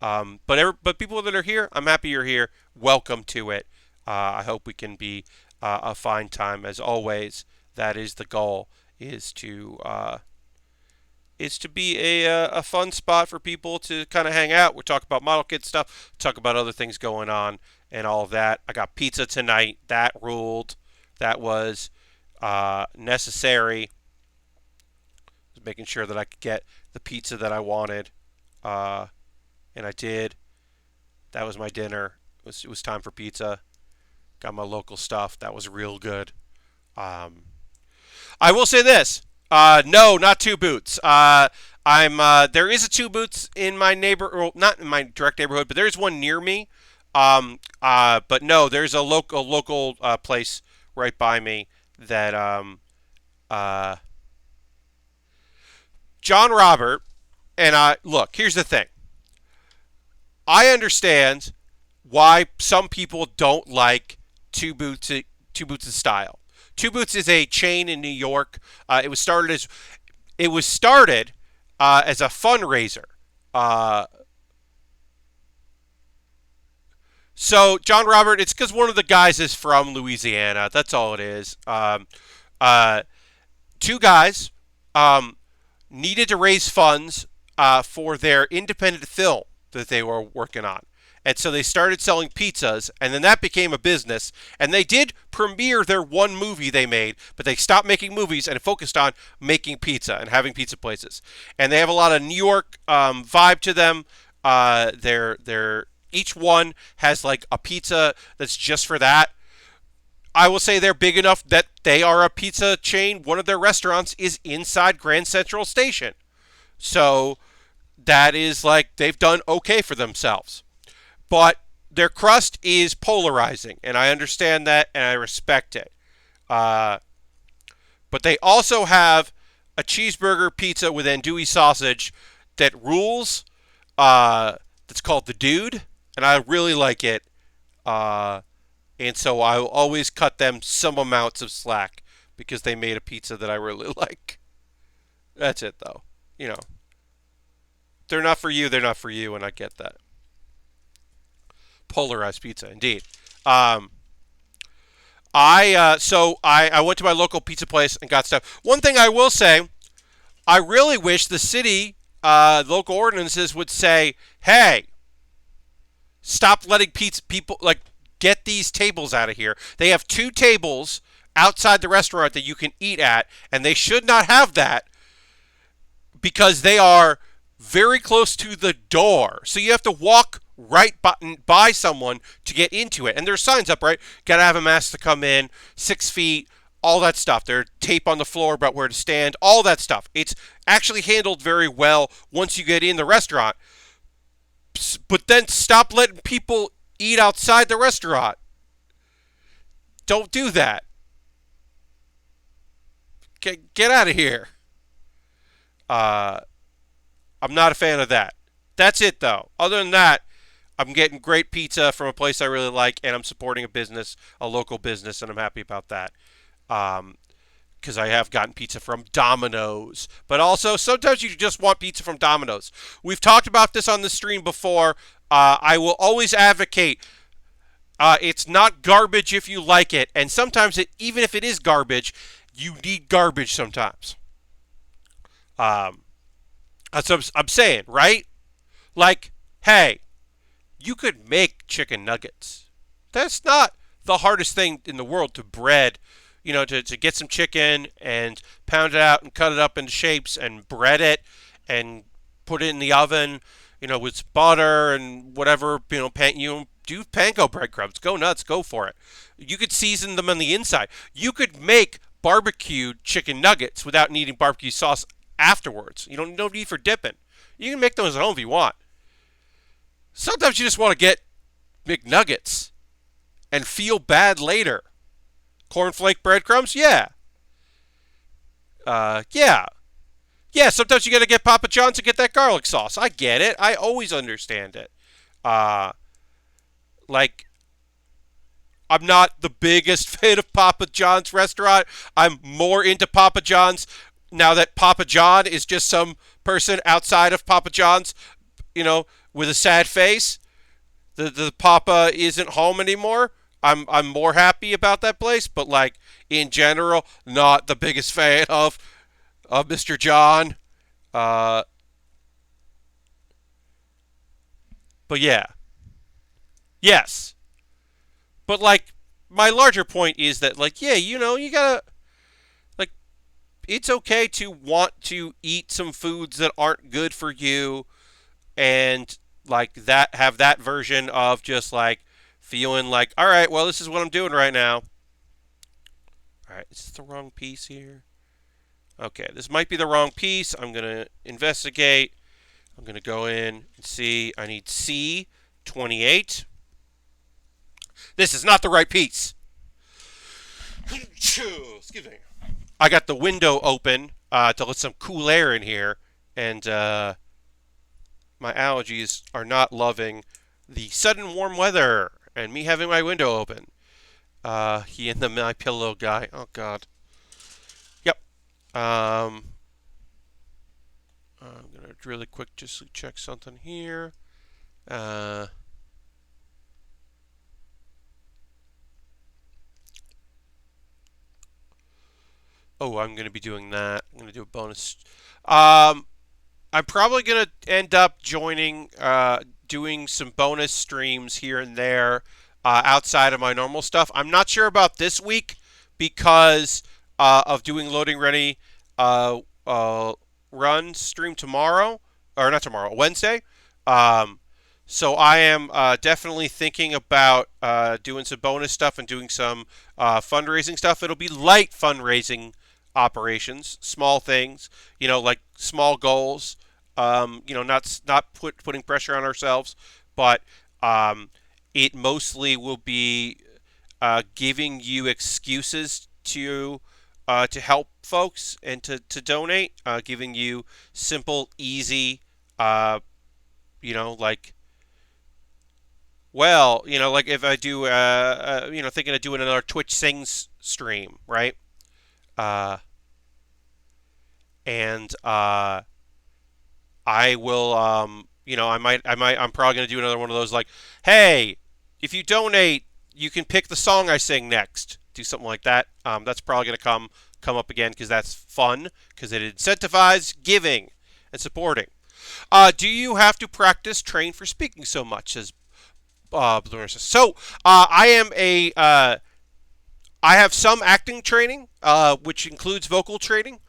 But people that are here, I'm happy you're here. Welcome to it. I hope we can be a fine time as always. That is the goal. Is to be a fun spot for people to kind of hang out. We're talking about model kit stuff, talk about other things going on, and all of that. I got pizza tonight. That ruled. That was necessary. Was making sure that I could get the pizza that I wanted, and I did. That was my dinner. It was time for pizza. Got my local stuff. That was real good. I will say this. No, not Two Boots. There is a Two Boots in my well, not in my direct neighborhood, but there's one near me. But no, there's a local place right by me that uh, John Robert and I look. Here's the thing. I understand why some people don't like Two Boots' style. Two Boots is a chain in New York. It was started as a fundraiser. Uh, so John Robert, it's because one of the guys is from Louisiana. That's all it is. Uh, Two guys um, needed to raise funds for their independent film that they were working on. And so they started selling pizzas, and then that became a business. And they did premiere their one movie they made, but they stopped making movies and focused on making pizza and having pizza places. And they have a lot of New York vibe to them. They're each one has like a pizza that's just for that. I will say they're big enough that they are a pizza chain. One of their restaurants is inside Grand Central Station. So that is like they've done okay for themselves. But their crust is polarizing, and I understand that, and I respect it. Uh, but they also have a cheeseburger pizza with andouille sausage that rules. That's called the Dude, and I really like it. And so I will always cut them some amounts of slack because they made a pizza that I really like. That's it, though. You know, they're not for you. They're not for you, and I get that. Polarized pizza, indeed. Um, I went to my local pizza place and got stuff. One thing I will say, I really wish the city, local ordinances would say, "Hey, stop letting pizza people like get these tables out of here." They have two tables outside the restaurant that you can eat at, and they should not have that because they are very close to the door. So you have to walk right by someone to get into it. And there's signs up, right? Got to have a mask to come in, 6 feet, all that stuff. There's tape on the floor about where to stand, all that stuff. It's actually handled very well once you get in the restaurant. But then stop letting people eat outside the restaurant. Don't do that. Get out of here. I'm not a fan of that. That's it, though. Other than that, I'm getting great pizza from a place I really like, and I'm supporting a business, a local business, and I'm happy about that. Because I have gotten pizza from Domino's. But also, sometimes you just want pizza from Domino's. We've talked about this on the stream before. I will always advocate it's not garbage if you like it. And sometimes, even if it is garbage, you need garbage sometimes. That's what I'm saying, right? Like, hey, you could make chicken nuggets. That's not the hardest thing in the world to bread. You know, to get some chicken and pound it out and cut it up into shapes and bread it and put it in the oven, you know, with butter and whatever, you do panko breadcrumbs. Go nuts, go for it. You could season them on the inside. You could make barbecued chicken nuggets without needing barbecue sauce afterwards. You don't no need for dipping. You can make those at home if you want. Sometimes you just want to get McNuggets and feel bad later. Cornflake breadcrumbs? Yeah. Yeah. Yeah, sometimes you got to get Papa John's to get that garlic sauce. I get it. I always understand it. Uh, like, I'm not the biggest fan of Papa John's restaurant. I'm more into Papa John's now that Papa John is just some person outside of Papa John's, with a sad face. The Papa isn't home anymore. I'm more happy about that place, but like in general, not the biggest fan of Mr. John. Uh, but yeah, yes. But like my larger point is that like yeah, you gotta like it's okay to want to eat some foods that aren't good for you and like that have that version of just like feeling like all right, well this is what I'm doing right now. All right, is this the wrong piece here? Okay, this might be the wrong piece. I'm going to investigate. I'm going to go in and see. I need C28. This is not the right piece. Excuse me. I got the window open to let some cool air in here, and my allergies are not loving the sudden warm weather and me having my window open. He and the My Pillow guy. Oh, God. Yep. I'm going to really quick just check something here. I'm going to be doing that. I'm going to do a bonus. I'm probably going to end up doing some bonus streams here and there outside of my normal stuff. I'm not sure about this week because of doing Loading Ready run stream tomorrow, or not tomorrow, Wednesday. So I am definitely thinking about doing some bonus stuff and doing some fundraising stuff. It'll be light fundraising operations, small things, like small goals. Not putting pressure on ourselves, but it mostly will be giving you excuses to help folks and to donate, giving you simple, easy, like, like if I do, thinking of doing another Twitch Sings stream, right? And I will, I'm probably going to do another one of those like, hey, if you donate, you can pick the song I sing next. Do something like that. That's probably going to come up again because that's fun because it incentivizes giving and supporting. Do you have to practice train for speaking so much? As So I have some acting training, which includes vocal training.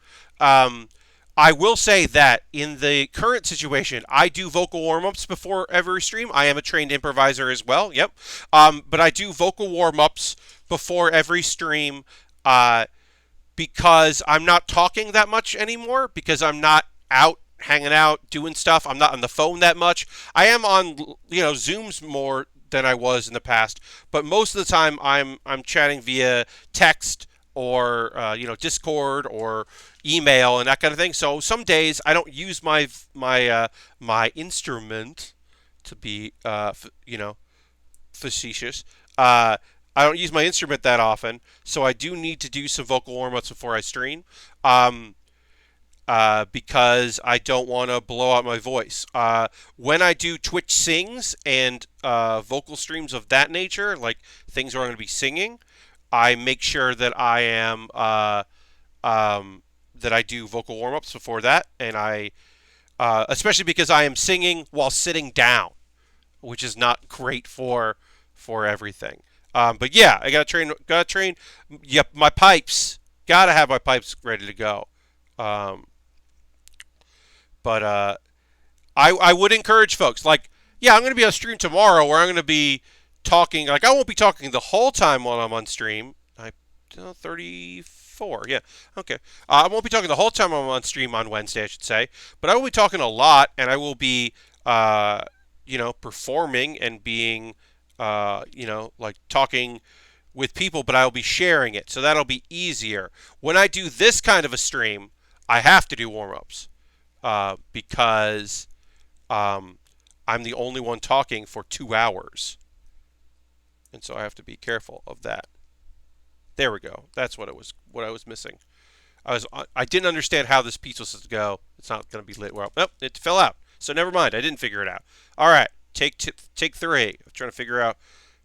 I will say that in the current situation, I do vocal warm-ups before every stream. I am a trained improviser as well. Yep. But I do vocal warm-ups before every stream because I'm not talking that much anymore because I'm not out hanging out doing stuff. I'm not on the phone that much. I am on Zooms more than I was in the past, but most of the time I'm chatting via text or Discord or email and that kind of thing. So some days I don't use my instrument to be facetious. I don't use my instrument that often, so I do need to do some vocal warm-ups before I stream. Because I don't want to blow out my voice. When I do Twitch Sings and vocal streams of that nature, like things where I'm going to be singing, I make sure that I am that I do vocal warm-ups before that, and I especially because I am singing while sitting down, which is not great for everything. But yeah, I gotta train. Yep, my pipes. Gotta have my pipes ready to go. But I would encourage folks, like, yeah, I'm going to be on stream tomorrow where I'm going to be talking. Like, I won't be talking the whole time while I'm on stream. 30, 4. Yeah. Okay. I won't be talking the whole time I'm on stream on Wednesday, I should say, but I will be talking a lot, and I will be, uh, performing and being, like talking with people, but I'll be sharing it, so that'll be easier. When I do this kind of a stream, I have to do warm ups because um, I'm the only one talking for 2 hours, and so I have to be careful of that. There we go. That's what it was. What I was missing. I didn't understand how this piece was supposed to go. It's not going to be lit well. Nope, it fell out. So never mind. I didn't figure it out. All right, take 3. I'm trying to figure out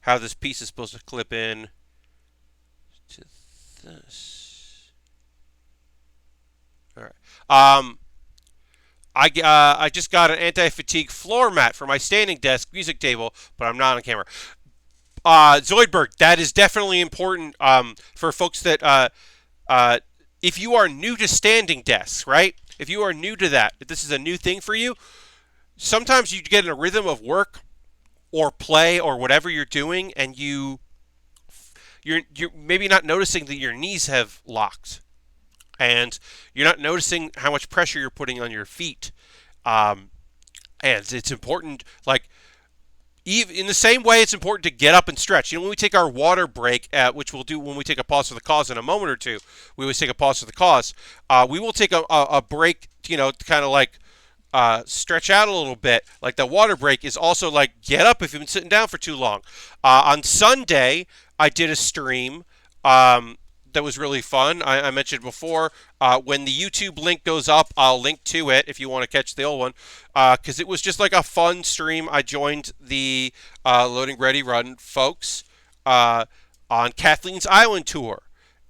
how this piece is supposed to clip in to this. All right. I just got an anti-fatigue floor mat for my standing desk music table, but I'm not on camera. Zoidberg, that is definitely important for folks that if you are new to standing desks, right? If you are new to that, if this is a new thing for you, sometimes you get in a rhythm of work or play or whatever you're doing, and you're maybe not noticing that your knees have locked, and you're not noticing how much pressure you're putting on your feet. And it's important, like, even in the same way, it's important to get up and stretch. When we take our water break, which we'll do when we take a pause for the cause in a moment or two, we always take a pause for the cause. We will take a break, to kind of like stretch out a little bit. Like the water break is also like get up if you've been sitting down for too long. On Sunday, I did a stream that was really fun. I mentioned before, when the YouTube link goes up, I'll link to it if you want to catch the old one, because it was just like a fun stream. I joined the Loading Ready Run folks on Kathleen's Island tour,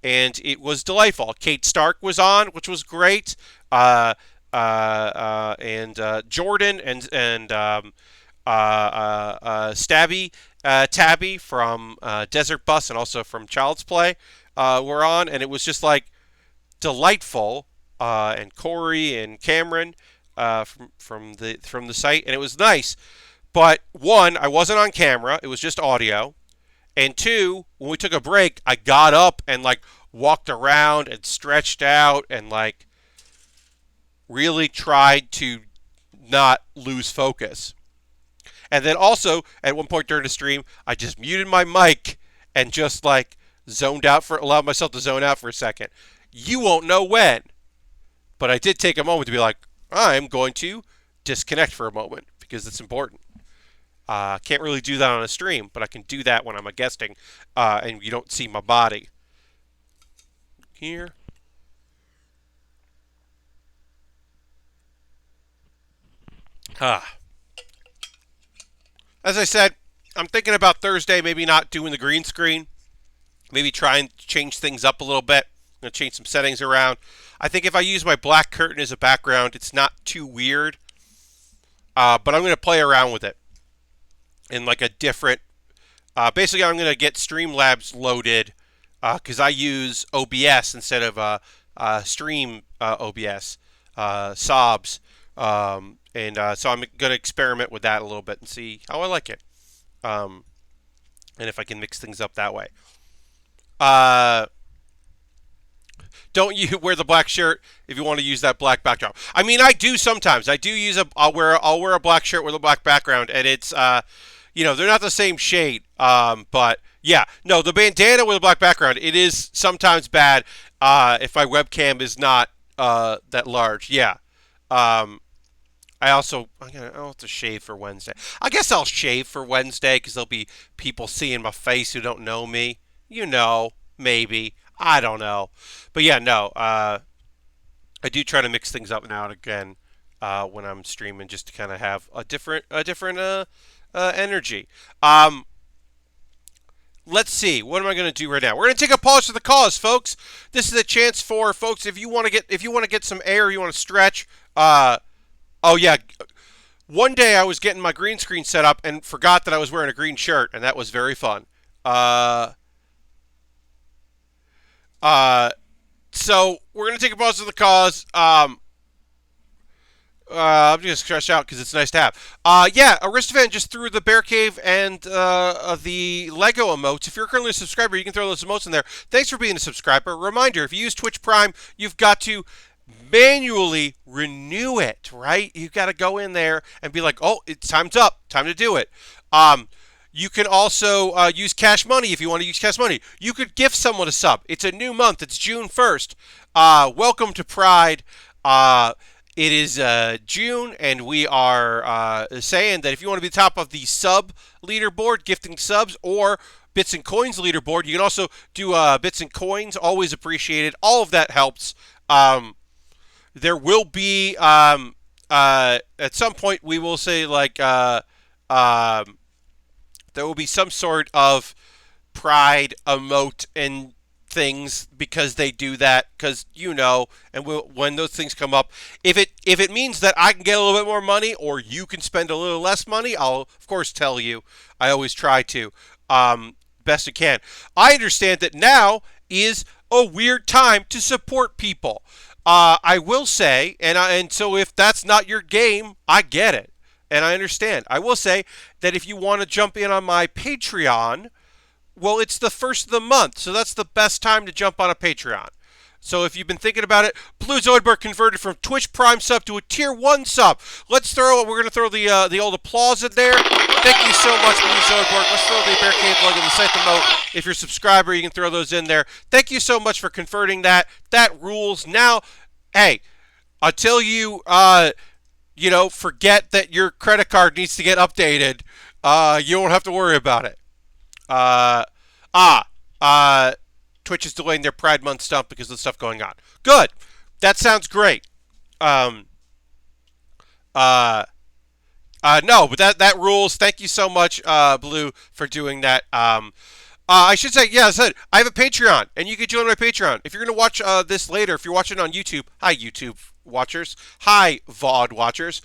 and it was delightful. Kate Stark was on, which was great, and Jordan and Stabby Tabby from Desert Bus and also from Child's Play were on, and it was just like delightful. And Corey and Cameron from the site, and it was nice. But one, I wasn't on camera; it was just audio. And two, when we took a break, I got up and like walked around and stretched out and like really tried to not lose focus. And then also, at one point during the stream, I just muted my mic and just like allowed myself to zone out for a second. You won't know when, but I did take a moment to be like, I'm going to disconnect for a moment because it's important. Can't really do that on a stream, but I can do that when I'm a guesting and you don't see my body. Here. As I said, I'm thinking about Thursday, maybe not doing the green screen. Maybe try and change things up a little bit. I'm going to change some settings around. I think if I use my black curtain as a background, it's not too weird. But I'm going to play around with it in like a different... basically, I'm going to get Streamlabs loaded because I use OBS instead of Stream OBS, SOBs. So I'm going to experiment with that a little bit and see how I like it. And if I can mix things up that way. Don't you wear the black shirt if you want to use that black backdrop. I mean, I do sometimes. I'll wear a black shirt with a black background, and it's they're not the same shade. But yeah, no, the bandana with a black background, it is sometimes bad if my webcam is not that large. Yeah. I'll have to shave for Wednesday. I guess I'll shave for Wednesday because there'll be people seeing my face who don't know me. Maybe. I don't know. But yeah, no. I do try to mix things up now and again when I'm streaming, just to kind of have a different energy. Let's see. What am I going to do right now? We're going to take a pause for the cause, folks. This is a chance for folks if you want to get some air, you want to stretch. Oh yeah. One day I was getting my green screen set up and forgot that I was wearing a green shirt, and that was very fun. So we're gonna take a pause for the cause. I'm just gonna stretch out because it's nice to have. Yeah, Aristophan just threw the Bear Cave and the Lego emotes. If you're currently a subscriber, you can throw those emotes in there. Thanks for being a subscriber. Reminder: if you use Twitch Prime, you've got to manually renew it. Right? You've got to go in there and be like, "Oh, it's time's up. Time to do it." Um, you can also use Cash Money if you want to use Cash Money. You could gift someone a sub. It's a new month. It's June 1st. Welcome to Pride. It is June, and we are saying that if you want to be top of the sub leaderboard, gifting subs, or bits and coins leaderboard, you can also do bits and coins. Always appreciated. All of that helps. There will be at some point we will say like there will be some sort of pride emote and things because they do that because and when those things come up, if it means that I can get a little bit more money or you can spend a little less money, I'll of course tell you. I always try to best I can. I understand that now is a weird time to support people. I will say, and so if that's not your game, I get it and I understand. I will say that if you want to jump in on my Patreon, well, it's the first of the month, so that's the best time to jump on a Patreon. So if you've been thinking about it, Blue Zoidberg converted from Twitch Prime sub to a Tier 1 sub. We're going to throw the old applause in there. Thank you so much, Blue Zoidberg. Let's throw the Bear Cave logo, the site emote. If you're a subscriber, you can throw those in there. Thank you so much for converting that. That rules. Now, hey, until you, forget that your credit card needs to get updated, you won't have to worry about it. Twitch is delaying their Pride Month stuff because of the stuff going on. Good. That sounds great. No, but that rules. Thank you so much, Blue, for doing that. I should say, yeah, I have a Patreon, and you can join my Patreon. If you're going to watch this later, if you're watching on YouTube, hi, YouTube watchers. Hi, VOD watchers.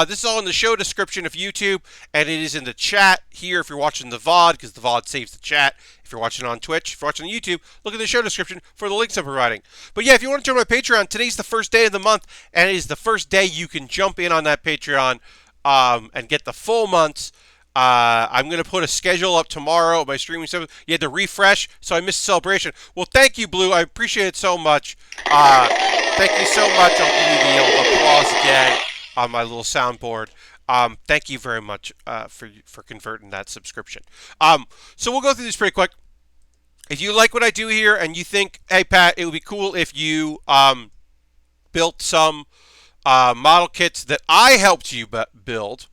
This is all in the show description of YouTube, and it is in the chat here if you're watching the VOD, because the VOD saves the chat. If you're watching on Twitch, if you're watching on YouTube, look at the show description for the links I'm providing. But yeah, if you want to join my Patreon, today's the first day of the month, and it is the first day you can jump in on that Patreon and get the full months. I'm going to put a schedule up tomorrow of my streaming stuff. You had to refresh, so I missed the celebration. Well, thank you, Blue. I appreciate it so much. Thank you so much. I'll give you the applause again on my little soundboard. Thank you very much for converting that subscription. So we'll go through this pretty quick. If you like what I do here and you think, hey, Pat, it would be cool if you built some model kits that I helped you build,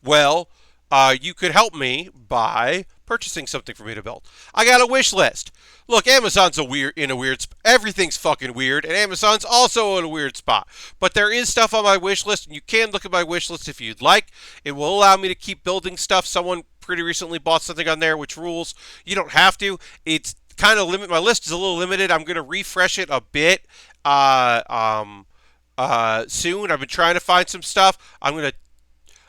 well, you could help me by purchasing something for me to build. I got a wish list. Look, Amazon's in a weird spot. Everything's fucking weird, and Amazon's also in a weird spot. But there is stuff on my wish list, and you can look at my wish list if you'd like. It will allow me to keep building stuff. Someone pretty recently bought something on there, which rules. You don't have to. It's kind of limited. My list is a little limited. I'm going to refresh it a bit soon. I've been trying to find some stuff.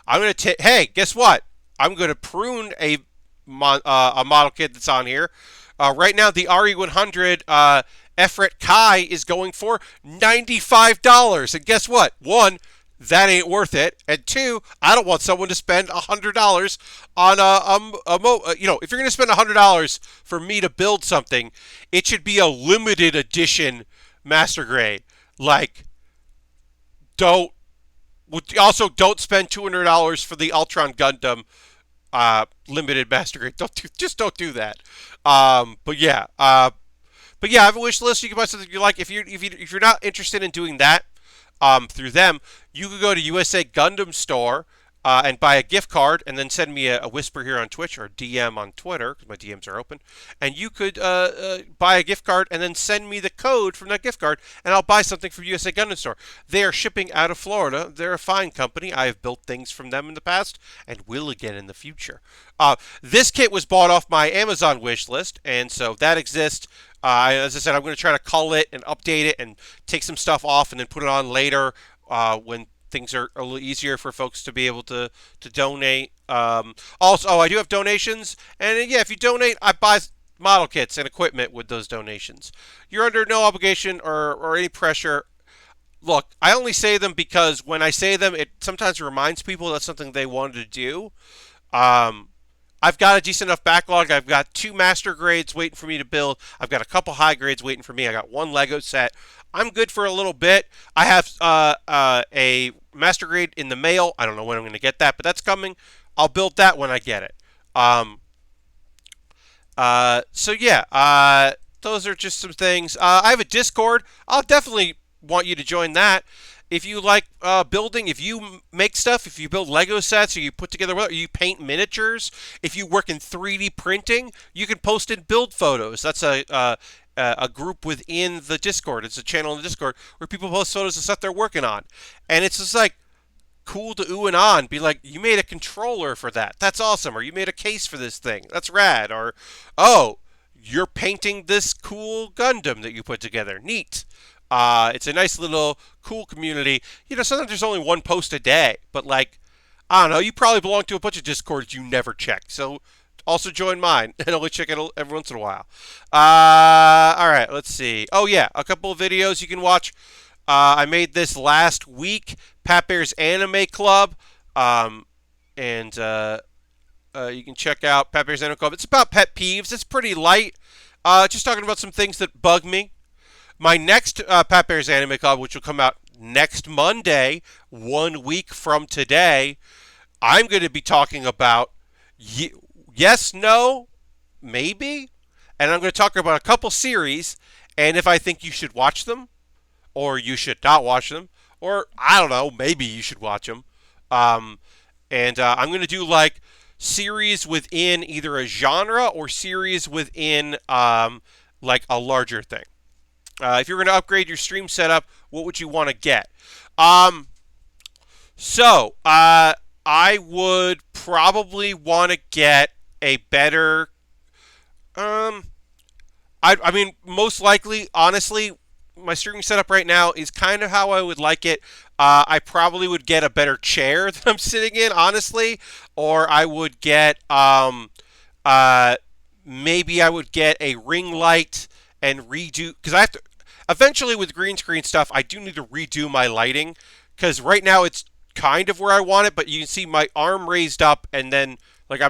Hey, guess what? I'm going to prune a model kit that's on here. Right now, the RE100 Efret Kai is going for $95. And guess what? One, that ain't worth it. And two, I don't want someone to spend $100 on if you're going to spend $100 for me to build something, it should be a limited edition master grade. Like, don't spend $200 for the Ultron Gundam limited master grade. Don't do that. But yeah, I have a wish list. You can buy something you like. If you're not interested in doing that through them, you could go to USA Gundam Store and buy a gift card, and then send me a whisper here on Twitch or DM on Twitter, because my DMs are open. And you could buy a gift card and then send me the code from that gift card, and I'll buy something from USA Gundam Store. They are shipping out of Florida. They're a fine company. I have built things from them in the past and will again in the future. This kit was bought off my Amazon wish list, and so that exists. As I said, I'm going to try to cull it and update it and take some stuff off and then put it on later when things are a little easier for folks to be able to donate. Also, I do have donations, and yeah, if you donate, I buy model kits and equipment with those donations. You're under no obligation or any pressure. look, I only say them because when I say them, it sometimes reminds people that's something they wanted to do. Um, I've got a decent enough backlog. I've got 2 master grades waiting for me to build. I've got a couple high grades waiting for me. I got 1 Lego set. I'm good for a little bit. I have a master grade in the mail. I don't know when I'm going to get that, but that's coming. I'll build that when I get it. Um, so yeah, those are just some things. I have a Discord. I'll definitely want you to join that. If you like building, if you make stuff, if you build Lego sets, or you put together, or you paint miniatures, if you work in 3D printing, you can post and build photos. That's a group within the Discord. It's a channel in the Discord where people post photos of stuff they're working on, and it's just like cool to ooh and ah and be like, you made a controller for that. That's awesome. Or you made a case for this thing. That's rad. Or, oh, you're painting this cool Gundam that you put together. Neat. It's a nice little cool community. Sometimes there's only one post a day, but like, I don't know, you probably belong to a bunch of Discords you never check. So also join mine and only check it every once in a while. All right, let's see. Oh, yeah, a couple of videos you can watch. I made this last week, Pat Baer's Anime Club, and you can check out Pat Baer's Anime Club. It's about pet peeves. It's pretty light, just talking about some things that bug me. My next Pat Baer's Anime Club, which will come out next Monday, 1 week from today, I'm going to be talking about yes, no, maybe, and I'm going to talk about a couple series, and if I think you should watch them, or you should not watch them, or I don't know, maybe you should watch them. And I'm going to do like series within either a genre or series within like a larger thing. If you're going to upgrade your stream setup, what would you want to get? So I would probably want to get a better. I mean, most likely, honestly, my streaming setup right now is kind of how I would like it. I probably would get a better chair that I'm sitting in, honestly, or I would get maybe I would get a ring light and redo, because I have to eventually with green screen stuff. I do need to redo my lighting because right now it's kind of where I want it, but you can see my arm raised up, and then like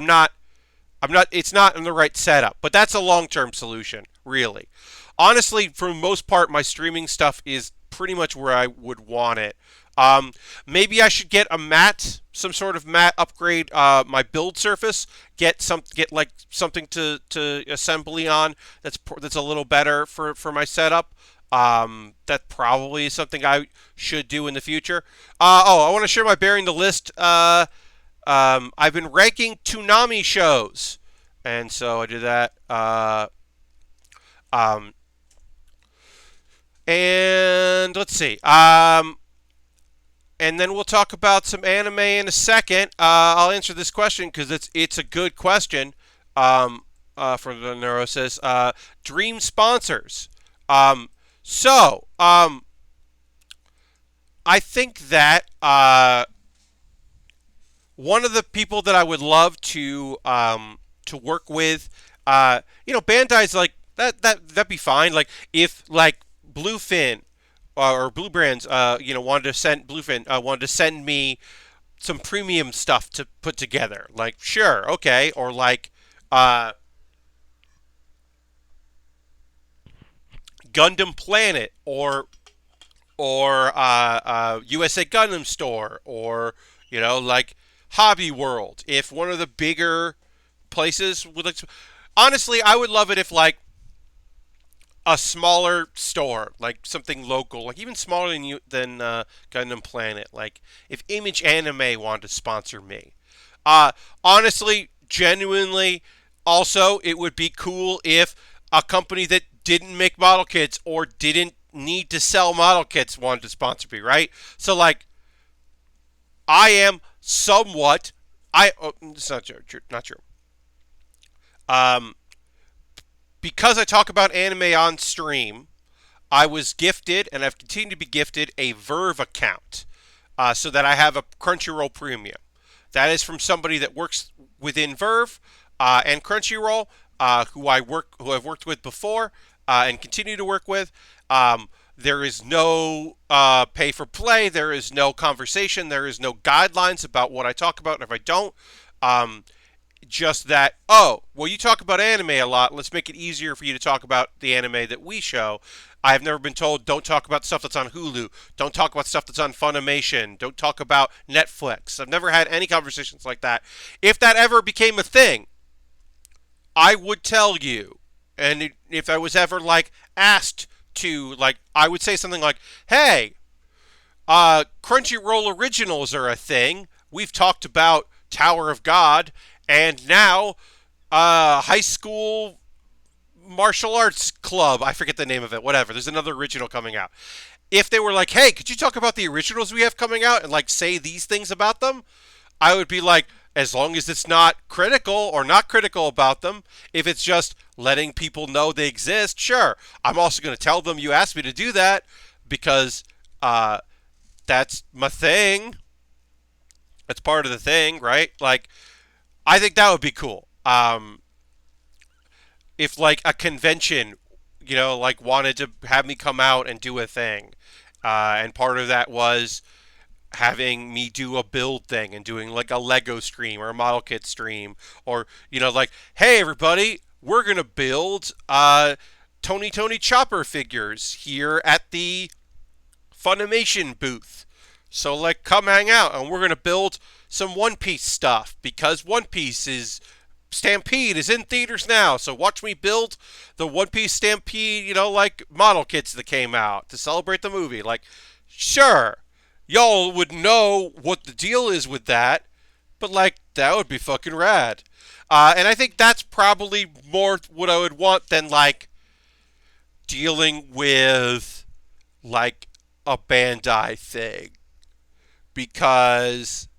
it's not in the right setup, but that's a long-term solution, really. Honestly, for the most part, my streaming stuff is pretty much where I would want it. Maybe I should get a mat, some sort of mat upgrade. My build surface, get like something to assembly on. That's a little better for my setup. That probably is something I should do in the future. I want to share my Baering the List. I've been ranking Toonami shows, and so I did that. And let's see. And then we'll talk about some anime in a second. I'll answer this question because it's a good question. For the Neurosis. Dream sponsors. I think that one of the people that I would love to work with, Bandai's like that'd be fine. Like if like Bluefin or Blue Brands, wanted to send Bluefin wanted to send me some premium stuff to put together. Like sure, okay, or like Gundam Planet or USA Gundam Store or like Hobby World. If one of the bigger places would like to, honestly, I would love it if like a smaller store, like something local, like even smaller than Gundam Planet. Like if Image Anime wanted to sponsor me. Honestly, genuinely, also it would be cool if a company that didn't make model kits or didn't need to sell model kits wanted to sponsor me, right? So like, I am somewhat. It's not true. Not true. Because I talk about anime on stream, I was gifted, and I've continued to be gifted, a Verve account, so that I have a Crunchyroll Premium. That is from somebody that works within Verve and Crunchyroll, who I've worked with before and continue to work with. There is no pay for play. There is no conversation. There is no guidelines about what I talk about and if I don't. Um, just that, oh, well, you talk about anime a lot. Let's make it easier for you to talk about the anime that we show. I've never been told don't talk about stuff that's on Hulu. Don't talk about stuff that's on Funimation. Don't talk about Netflix. I've never had any conversations like that. If that ever became a thing, I would tell you. And if I was ever like asked to, like, I would say something like, "Hey, Crunchyroll originals are a thing. We've talked about Tower of God, and now High School Martial Arts Club. I forget the name of it. Whatever. There's another original coming out. If they were like, "Hey, could you talk about the originals we have coming out and like say these things about them?" I would be like, as long as it's not critical or not critical about them, if it's just letting people know they exist, sure. I'm also going to tell them you asked me to do that because uh, that's my thing. That's part of the thing, right? Like, I think that would be cool. If like a convention, like wanted to have me come out and do a thing, and part of that was having me do a build thing and doing like a Lego stream or a model kit stream, or like, hey everybody, we're gonna build Tony Chopper figures here at the Funimation booth. So like come hang out and we're gonna build some One Piece stuff because One Piece is Stampede is in theaters now. So watch me build the One Piece Stampede, like model kits that came out to celebrate the movie. Like, sure, y'all would know what the deal is with that, but like that would be fucking rad. And I think that's probably more what I would want than like dealing with like a Bandai thing, because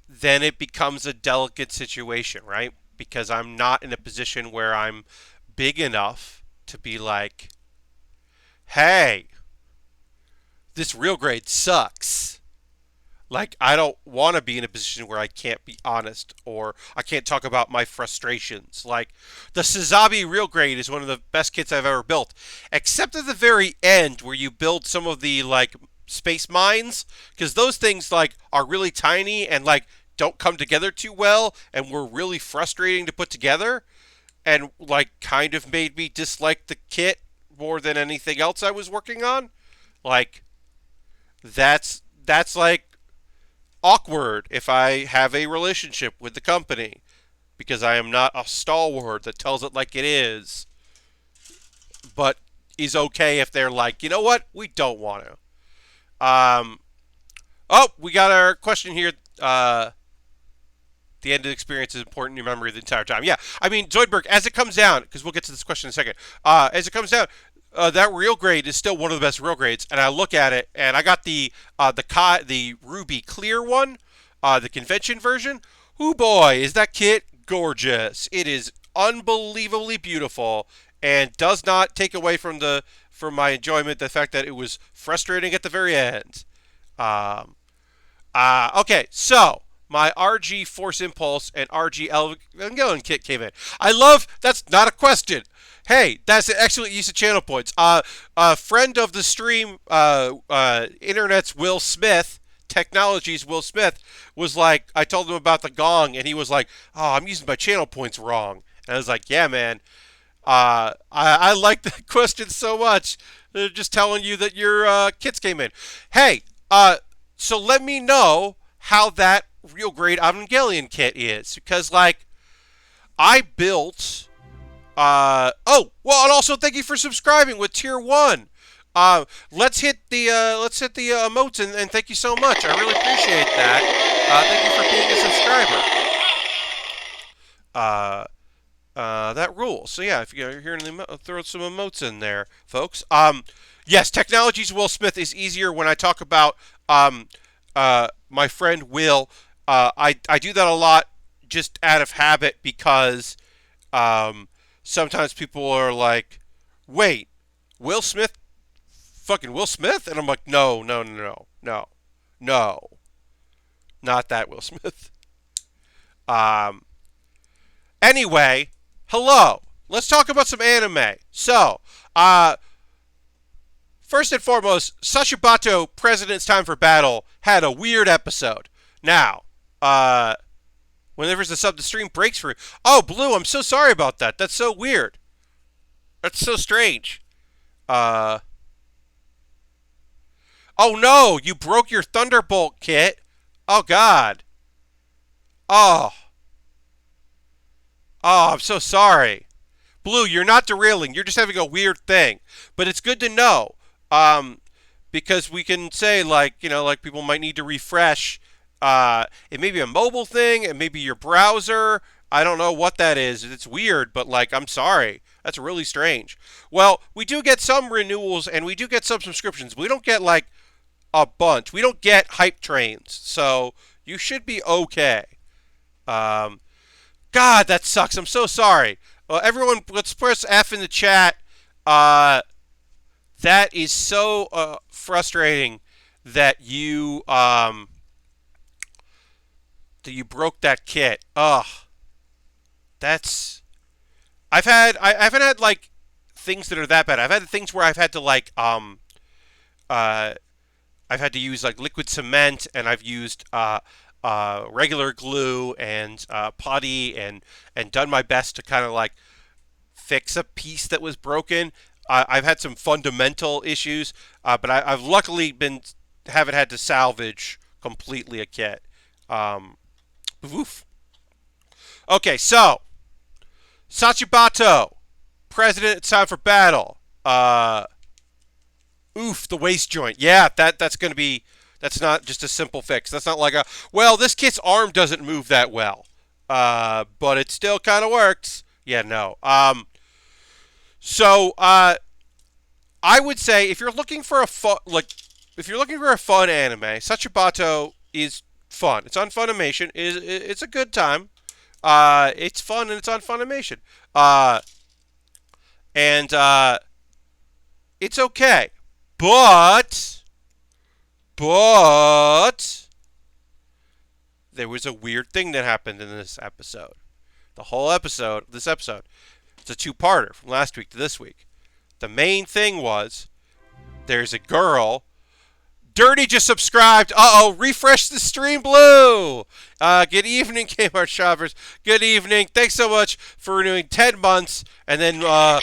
then it becomes a delicate situation, right? Because I'm not in a position where I'm big enough to be like, hey, this real grade sucks. Like, I don't want to be in a position where I can't be honest or I can't talk about my frustrations. Like, the Suzabi real grade is one of the best kits I've ever built. Except at the very end where you build some of the, like, space mines. Because those things, like, are really tiny and, like, don't come together too well and were really frustrating to put together. And, like, kind of made me dislike the kit more than anything else I was working on. Like, that's like awkward if I have a relationship with the company because I am not a stalwart that tells it like it is, but is okay if they're like, you know what, we don't want to. Oh, we got our question here. The end of the experience is important in your memory the entire time. Yeah, I mean, Zoidberg, as it comes down, because we'll get to this question in a second, as it comes down, that real grade is still one of the best real grades, and I look at it, and I got the Ruby Clear one, the convention version. Oh boy, is that kit gorgeous! It is unbelievably beautiful, and does not take away from my enjoyment the fact that it was frustrating at the very end. Um, okay, so my RG Force Impulse and RG Evangelion kit came in. I love, that's not a question. Hey, that's an excellent use of channel points. A friend of the stream, Internet's Will Smith, Technologies Will Smith, was like, I told him about the gong, and he was like, oh, I'm using my channel points wrong. And I was like, yeah, man. I like the question so much. They're just telling you that your kits came in. Hey, so let me know how that real grade Evangelion kit is, because like I built. Oh well, and also thank you for subscribing with tier 1. Let's hit the emotes and thank you so much. I really appreciate that. Thank you for being a subscriber. That rules. So yeah, if you're hearing the throw some emotes in there, folks. Yes, Technologies Will Smith is easier when I talk about my friend Will. I do that a lot just out of habit because sometimes people are like, wait, Will Smith, fucking Will Smith? And I'm like, no, no, no, no, no, no, not that Will Smith. Um, anyway, hello. Let's talk about some anime. So, first and foremost, Shachibato, President's Time for Battle, had a weird episode. Now, whenever the sub, the stream breaks for you. Oh, Blue, I'm so sorry about that. That's so weird. That's so strange. Oh no, you broke your Thunderbolt kit. Oh God. Oh. Oh, I'm so sorry. Blue, you're not derailing. You're just having a weird thing. But it's good to know. Because we can say, like, like people might need to refresh. It may be a mobile thing. It may be your browser. I don't know what that is. It's weird, but, like, I'm sorry. That's really strange. Well, we do get some renewals, and we do get some subscriptions. We don't get, like, a bunch. We don't get hype trains. So you should be okay. God, that sucks. I'm so sorry. Everyone, let's press F in the chat. That is so frustrating that you broke that kit. Ugh, that's. I haven't had like things that are that bad. I've had things where I've had to like I've had to use like liquid cement, and I've used regular glue and putty, and done my best to kind of like fix a piece that was broken. I've had some fundamental issues, but I've luckily haven't had to salvage completely a kit. Oof. Okay, so Shachibato, President, it's time for battle. Oof, the waist joint. Yeah, that's going to be. That's not just a simple fix. That's not like well, this kit's arm doesn't move that well, but it still kind of works. Yeah, no. So I would say if you're looking for a fun anime, Shachibato is fun. It's on Funimation. It's a good time. It's fun and it's on Funimation. And it's okay, but there was a weird thing that happened in this episode. This episode, it's a two-parter from last week to this week. The main thing was there's a girl. Dirty just subscribed. Uh-oh, refresh the stream, Blue. Good evening, Kmart shoppers. Good evening. Thanks so much for renewing 10 months. And then we're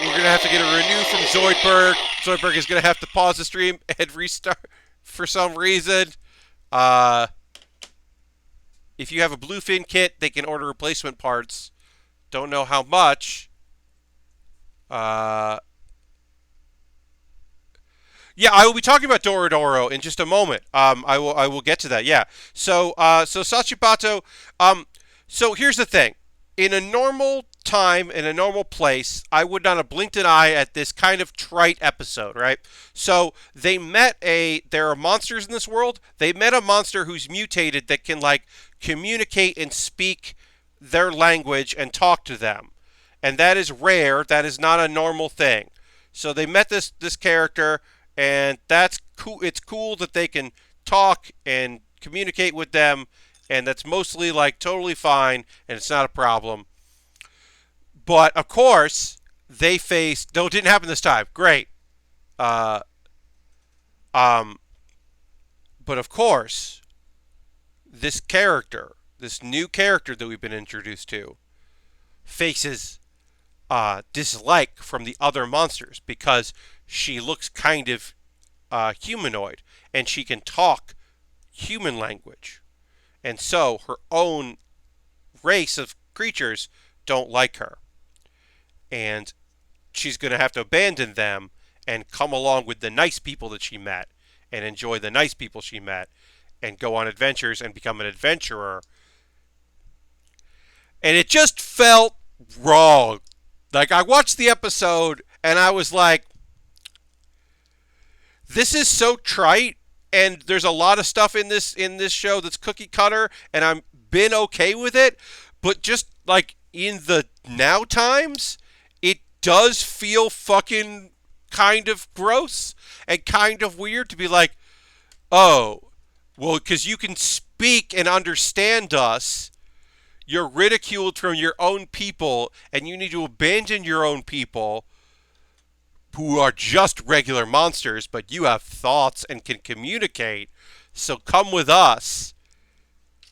going to have to get a renew from Zoidberg. Zoidberg is going to have to pause the stream and restart for some reason. If you have a Bluefin kit, they can order replacement parts. Don't know how much. Yeah, I will be talking about Dorohedoro in just a moment. I will get to that. Yeah. So Shachibato. So here's the thing. In a normal time, in a normal place, I would not have blinked an eye at this kind of trite episode, right? So there are monsters in this world. They met a monster who's mutated that can like communicate and speak their language and talk to them, and that is rare. That is not a normal thing. So they met this character. And that's cool. It's cool that they can talk and communicate with them, and that's mostly like totally fine, and it's not a problem. But of course, they faced. No, it didn't happen this time. Great. But of course, this new character that we've been introduced to, faces dislike from the other monsters because she looks kind of humanoid, and she can talk human language. And so her own race of creatures don't like her. And she's going to have to abandon them and come along with the nice people that she met and enjoy the nice people she met and go on adventures and become an adventurer. And it just felt wrong. Like, I watched the episode and I was like, this is so trite, and there's a lot of stuff in this show that's cookie cutter, and I've been okay with it, but just like in the now times, it does feel fucking kind of gross and kind of weird to be like, oh, well, because you can speak and understand us, you're ridiculed from your own people, and you need to abandon your own people. who are just regular monsters, but you have thoughts and can communicate. So come with us.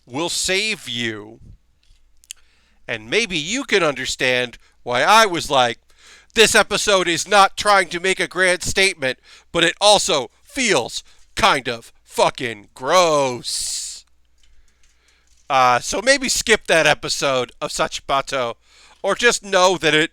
We'll save you. And maybe you can understand why I was like, this episode is not trying to make a grand statement, but it also feels kind of fucking gross. So maybe skip that episode of Shachibato, or just know that it,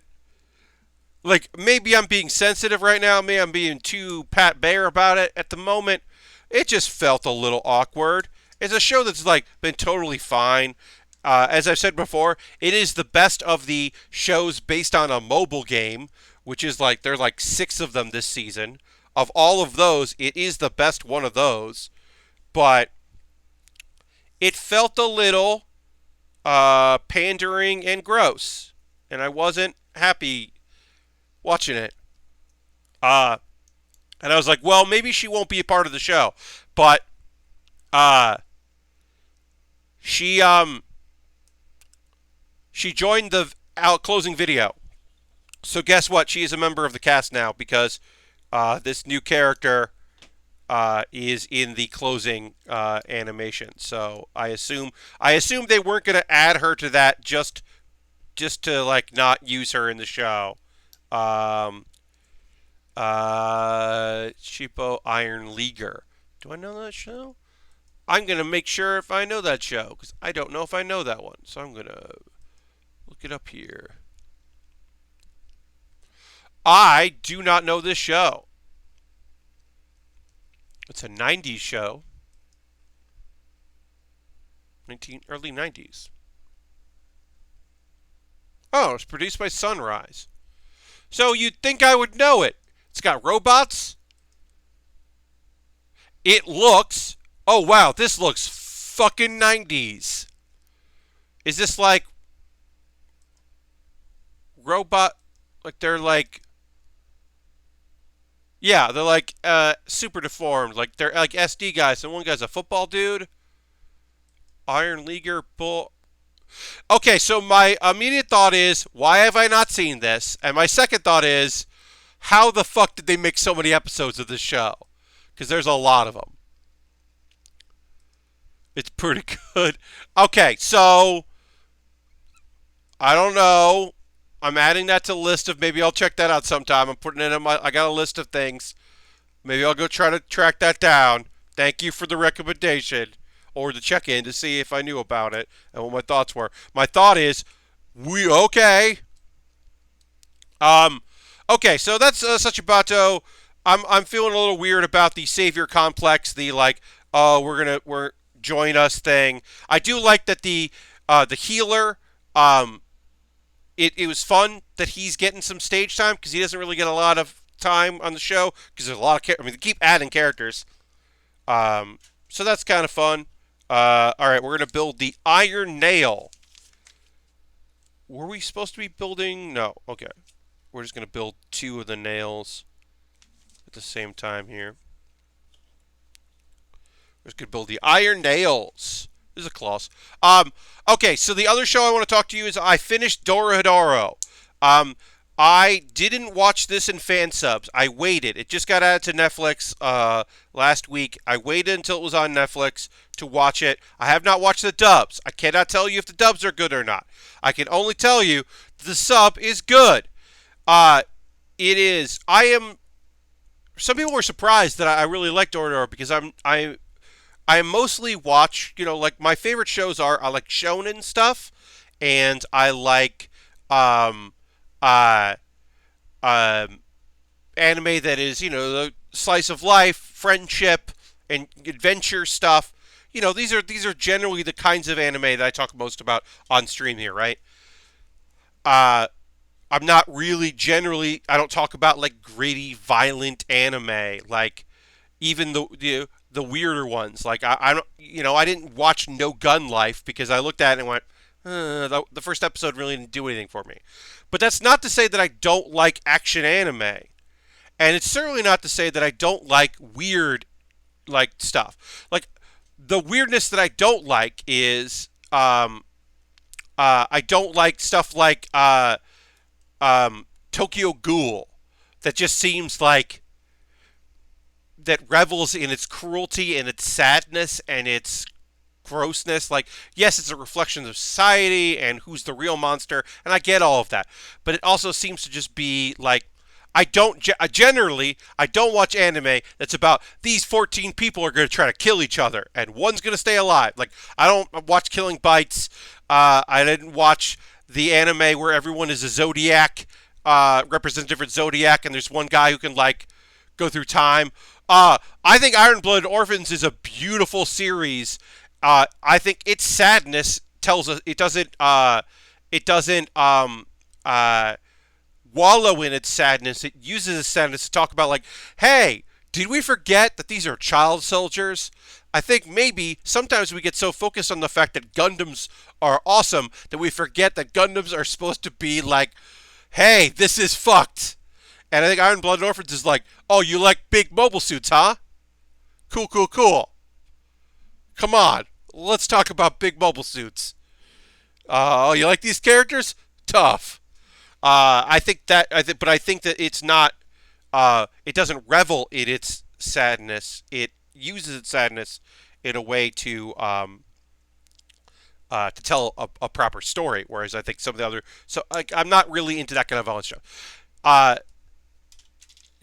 like, maybe I'm being sensitive right now, maybe I'm being too Pat Baer about it. At the moment, it just felt a little awkward. It's a show that's, like, been totally fine. As I've said before, it is the best of the shows based on a mobile game, which is like, there are like 6 of them this season. Of all of those, it is the best one of those. But it felt a little pandering and gross. And I wasn't happy watching it. And I was like, well, maybe she won't be a part of the show. But she joined the closing video. So guess what? She is a member of the cast now because this new character is in the closing animation. So I assume they weren't going to add her to that just to like not use her in the show. Cheapo Iron Leaguer. Do I know that show? I'm going to make sure if I know that show because I don't know if I know that one. So I'm going to look it up here. I do not know this show. It's a 90s show. Early 90s. Oh, it's produced by Sunrise. So you'd think I would know it. It's got robots. It looks... Oh, wow, this looks fucking 90s. Is this like... robot... Like they're like... Yeah, they're like super deformed. Like they're like SD guys. So one guy's a football dude. Iron Leaguer bull. Okay, so my immediate thought is, why have I not seen this? And my second thought is, how the fuck did they make so many episodes of this show? Because there's a lot of them. It's pretty good. Okay, so I don't know. I'm adding that to the list of, maybe I'll check that out sometime. I'm putting it in my, I got a list of things. Maybe I'll go try to track that down. Thank you for the recommendation or the check-in to see if I knew about it and what my thoughts were. My thought is, okay. Okay, so that's Shachibato. I'm feeling a little weird about the savior complex, the like, we're join us thing. I do like that the healer, it was fun that he's getting some stage time because he doesn't really get a lot of time on the show because there's a lot of they keep adding characters. So that's kind of fun. All right, we're going to build the iron nail. Were we supposed to be building? No. Okay. We're just going to build 2 of the nails at the same time here. We're just going to build the iron nails. This is a clause. Okay, so the other show I want to talk to you is I finished Dorohedoro. I didn't watch this in fan subs. I waited. It just got added to Netflix last week. I waited until it was on Netflix to watch it. I have not watched the dubs. I cannot tell you if the dubs are good or not. I can only tell you the sub is good. It is. I am. Some people were surprised that I really like Dorohedoro because I mostly watch, like my favorite shows are, I like shonen stuff, and I like anime that is, the slice of life, friendship, and adventure stuff. These are generally the kinds of anime that I talk most about on stream here, right? I'm not really generally, I don't talk about like gritty, violent anime, like even the weirder ones. Like I don't, I didn't watch No Gun Life because I looked at it and went, the first episode really didn't do anything for me. But that's not to say that I don't like action anime. And it's certainly not to say that I don't like weird, like, stuff. Like, the weirdness that I don't like is, I don't like stuff like, Tokyo Ghoul. that just seems like that revels in its cruelty and its sadness and its grossness. Like, yes, it's a reflection of society and who's the real monster, and I get all of that. But it also seems to just be like, generally I don't watch anime that's about these 14 people are going to try to kill each other and one's going to stay alive. Like, I don't watch Killing Bites. I didn't watch the anime where everyone is a zodiac, represents a different zodiac, and there's one guy who can like go through time. I think Iron Blooded Orphans is a beautiful series. I think its sadness tells us it doesn't wallow in its sadness. It uses its sadness to talk about like, hey, did we forget that these are child soldiers? I think maybe sometimes we get so focused on the fact that Gundams are awesome that we forget that Gundams are supposed to be like, hey, this is fucked. And I think Iron Blooded Orphans is like, oh, you like big mobile suits, huh? Cool, cool, cool. Come on, let's talk about big mobile suits. Oh, you like these characters? Tough. But I think that it's not. It doesn't revel in its sadness. It uses its sadness in a way to tell a proper story. Whereas I think some of the other. So like, I'm not really into that kind of violence show. Uh,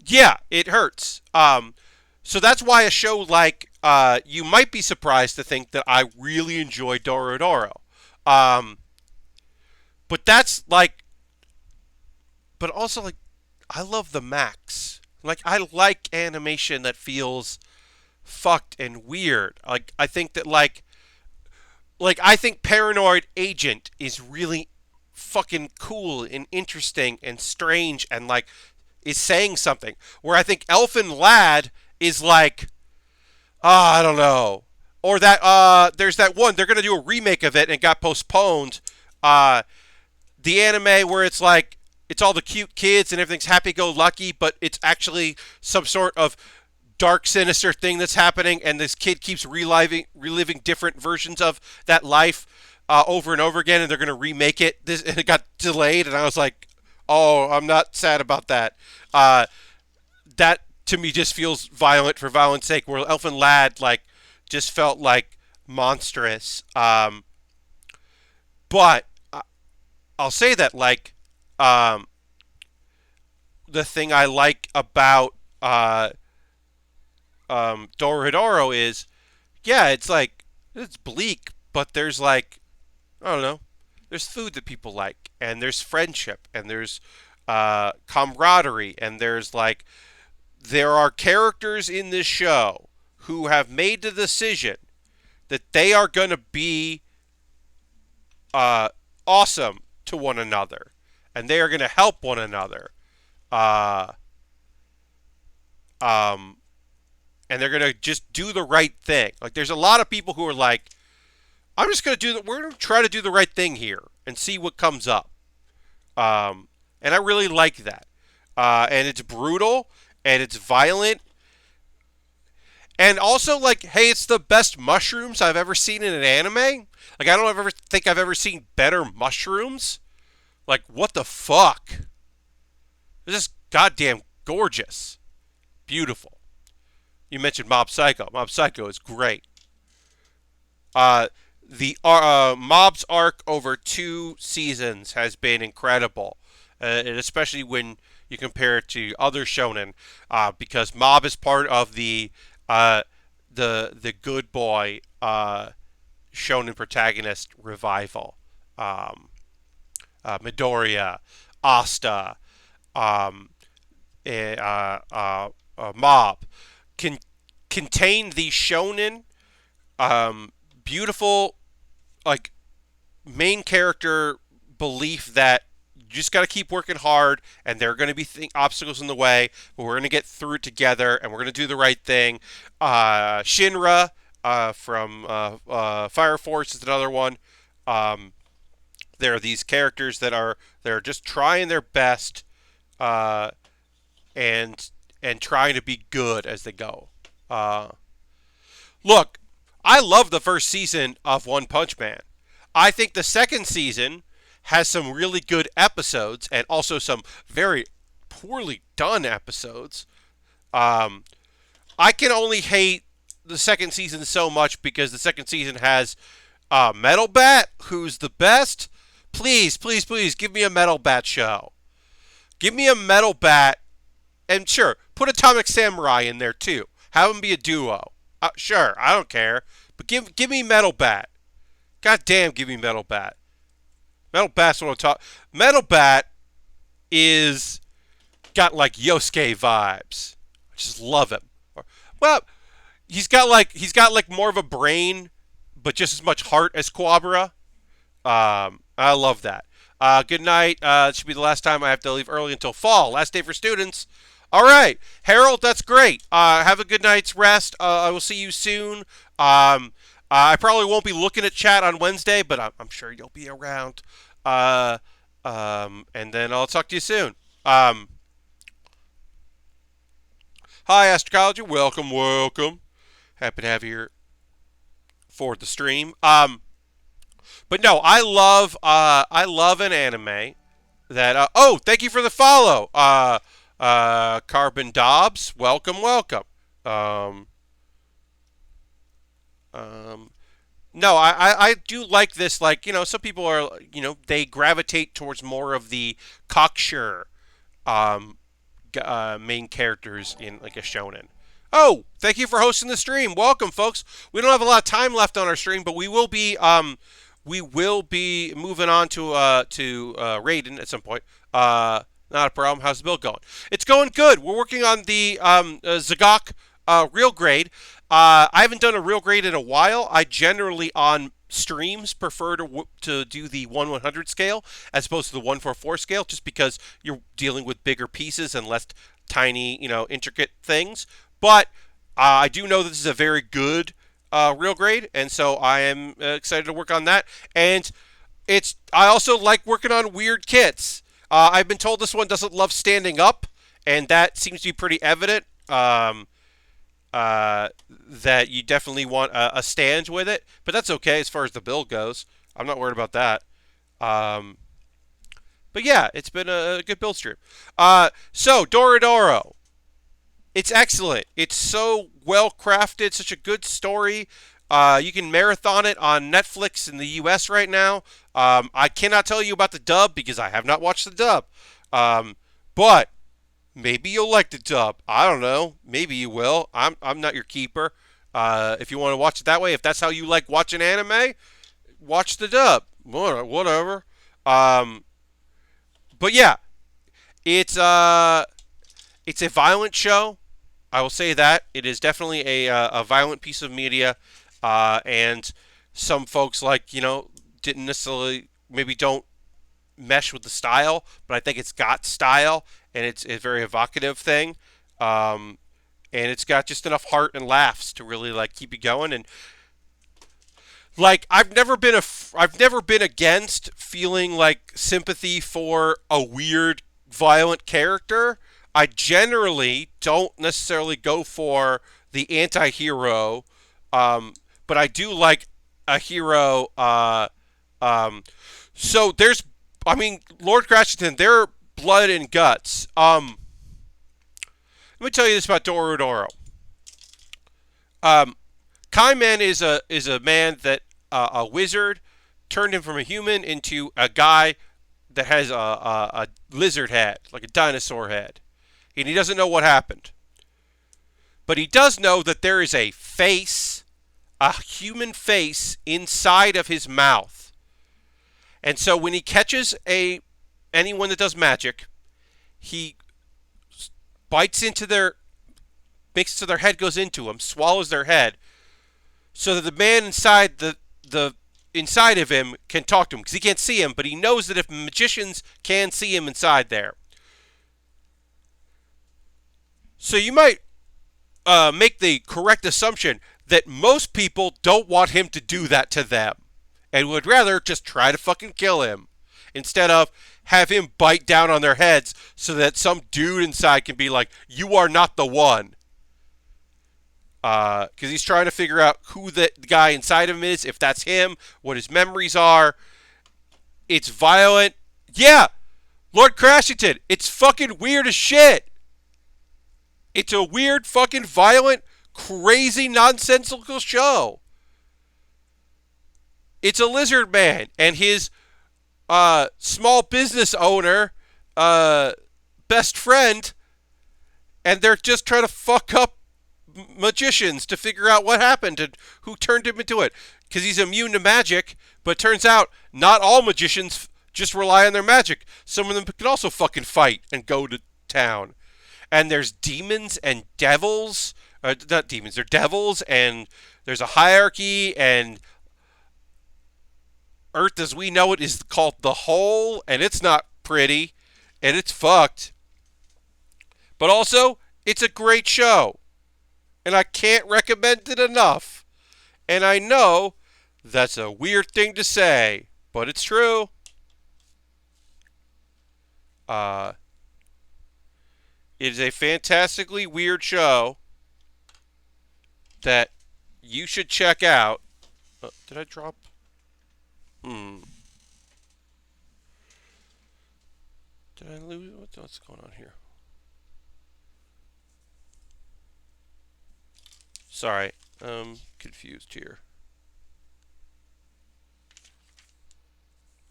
yeah, it hurts. So that's why a show like you might be surprised to think that I really enjoy Dorohedoro. Um, but that's like, but also like, I love the Max. Like, I like animation that feels fucked and weird. Like, I think that I think Paranoid Agent is really fucking cool and interesting and strange and like is saying something. Where I think Elfin Lad is like, I don't know. Or that there's that one, they're gonna do a remake of it and it got postponed. Uh the anime where it's like it's all the cute kids and everything's happy go lucky, but it's actually some sort of dark sinister thing that's happening, and this kid keeps reliving different versions of that life over and over again, and they're gonna remake it. And it got delayed, and I was like, oh, I'm not sad about that. That to me just feels violent for violence sake. Where Elfin Lad like just felt like monstrous. But I'll say that like the thing I like about Dorohedoro is, yeah, it's like it's bleak, but there's like, I don't know, there's food that people like, and there's friendship, and there's camaraderie, and there's like there are characters in this show who have made the decision that they are going to be awesome to one another, and they are going to help one another. Uh, um, and they're going to just do the right thing. Like, there's a lot of people who are like, I'm just going to we're going to try to do the right thing here and see what comes up. And I really like that. And it's brutal and it's violent. And also, like, hey, it's the best mushrooms I've ever seen in an anime. Like, I don't ever think I've ever seen better mushrooms. Like, what the fuck? It's just goddamn gorgeous. Beautiful. You mentioned Mob Psycho. Mob Psycho is great. The Mob's arc over 2 seasons has been incredible, and especially when you compare it to other shonen, because Mob is part of the good boy shonen protagonist revival. Midoriya, Asta, um, Mob can contain the shonen beautiful like main character belief that you just got to keep working hard, and there are going to be obstacles in the way, but we're going to get through it together, and we're going to do the right thing. Shinra from Fire Force is another one. There are these characters that are they're just trying their best, and trying to be good as they go. Look, I love the first season of One Punch Man. I think the second season has some really good episodes and also some very poorly done episodes. Um, I can only hate the second season so much because the second season has Metal Bat, who's the best. Please, please, please, give me a Metal Bat show. Give me a Metal Bat, and sure, put Atomic Samurai in there too. Have them be a duo. Sure, I don't care, but give me Metal Bat. God damn, give me Metal Bat. Metal Bat's what I'm talking. Metal Bat is got like Yosuke vibes. I just love him. Well, he's got like more of a brain, but just as much heart as Quabra. I love that. Good night. It should be the last time I have to leave early until fall. Last day for students. All right, Harold, that's great. Have a good night's rest. I will see you soon. I probably won't be looking at chat on Wednesday, but I'm sure you'll be around. And then I'll talk to you soon. Hi, Astrology. Welcome, welcome. Happy to have you here for the stream. But no, I love an anime that. Oh, thank you for the follow. Carbon Dobbs. Welcome, welcome. No, I do like this. Like, some people are, they gravitate towards more of the cocksure main characters in like a shonen. Oh, thank you for hosting the stream. Welcome, folks. We don't have a lot of time left on our stream, but we will be moving on to Raiden at some point. Not a problem. How's the build going? It's going good. We're working on the Zagok real grade. I haven't done a real grade in a while. I generally on streams prefer to do the 1/100 scale as opposed to the 1/4/4 scale, just because you're dealing with bigger pieces and less tiny, intricate things. But I do know that this is a very good real grade, and so I am excited to work on that. And I also like working on weird kits. I've been told this one doesn't love standing up, and that seems to be pretty evident. That you definitely want a stand with it, but that's okay as far as the build goes. I'm not worried about that. But yeah, it's been a good build stream. So Dorohedoro, it's excellent. It's so well crafted, such a good story. You can marathon it on Netflix in the US right now. I cannot tell you about the dub because I have not watched the dub. But maybe you'll like the dub. I don't know. Maybe you will. I'm not your keeper. If you want to watch it that way, if that's how you like watching anime, watch the dub. Whatever. But yeah, it's a violent show. I will say that it is definitely a violent piece of media, and some folks didn't necessarily maybe don't mesh with the style, but I think it's got style, and it's a very evocative thing, and it's got just enough heart and laughs to really keep you going. And I've never been against feeling sympathy for a weird violent character. I generally don't necessarily go for the anti-hero, but I do like a hero. So there's, Lord Crashington, they're blood and guts. Let me tell you this about Dorohedoro. Kaiman is a man that a wizard turned him from a human into a guy that has a lizard head, like a dinosaur head. And he doesn't know what happened. But he does know that there is a face, a human face, inside of his mouth. And so when he catches anyone that does magic, he bites into makes so their head goes into them, swallows their head, so that the man inside inside of him can talk to him, because he can't see him, but he knows that if magicians can see him inside there. So you might make the correct assumption that most people don't want him to do that to them, and would rather just try to fucking kill him, instead of have him bite down on their heads so that some dude inside can be like, you are not the one. Because he's trying to figure out who the guy inside of him is, if that's him, what his memories are. It's violent. Yeah, Lord Crashington. It's fucking weird as shit. It's a weird, fucking violent, crazy, nonsensical show. It's a lizard man and his small business owner, uh, best friend, and they're just trying to fuck up magicians to figure out what happened and who turned him into it. Because he's immune to magic, but it turns out not all magicians just rely on their magic. Some of them can also fucking fight and go to town. And there's demons and devils. Not demons, they're devils, and there's a hierarchy, and Earth as we know it is called the Whole, and it's not pretty, and it's fucked. But also, it's a great show, and I can't recommend it enough. And I know that's a weird thing to say, but it's true. Uh, it is a fantastically weird show that you should check out. Did I drop? Did I lose? What's going on here? Sorry, I'm confused here.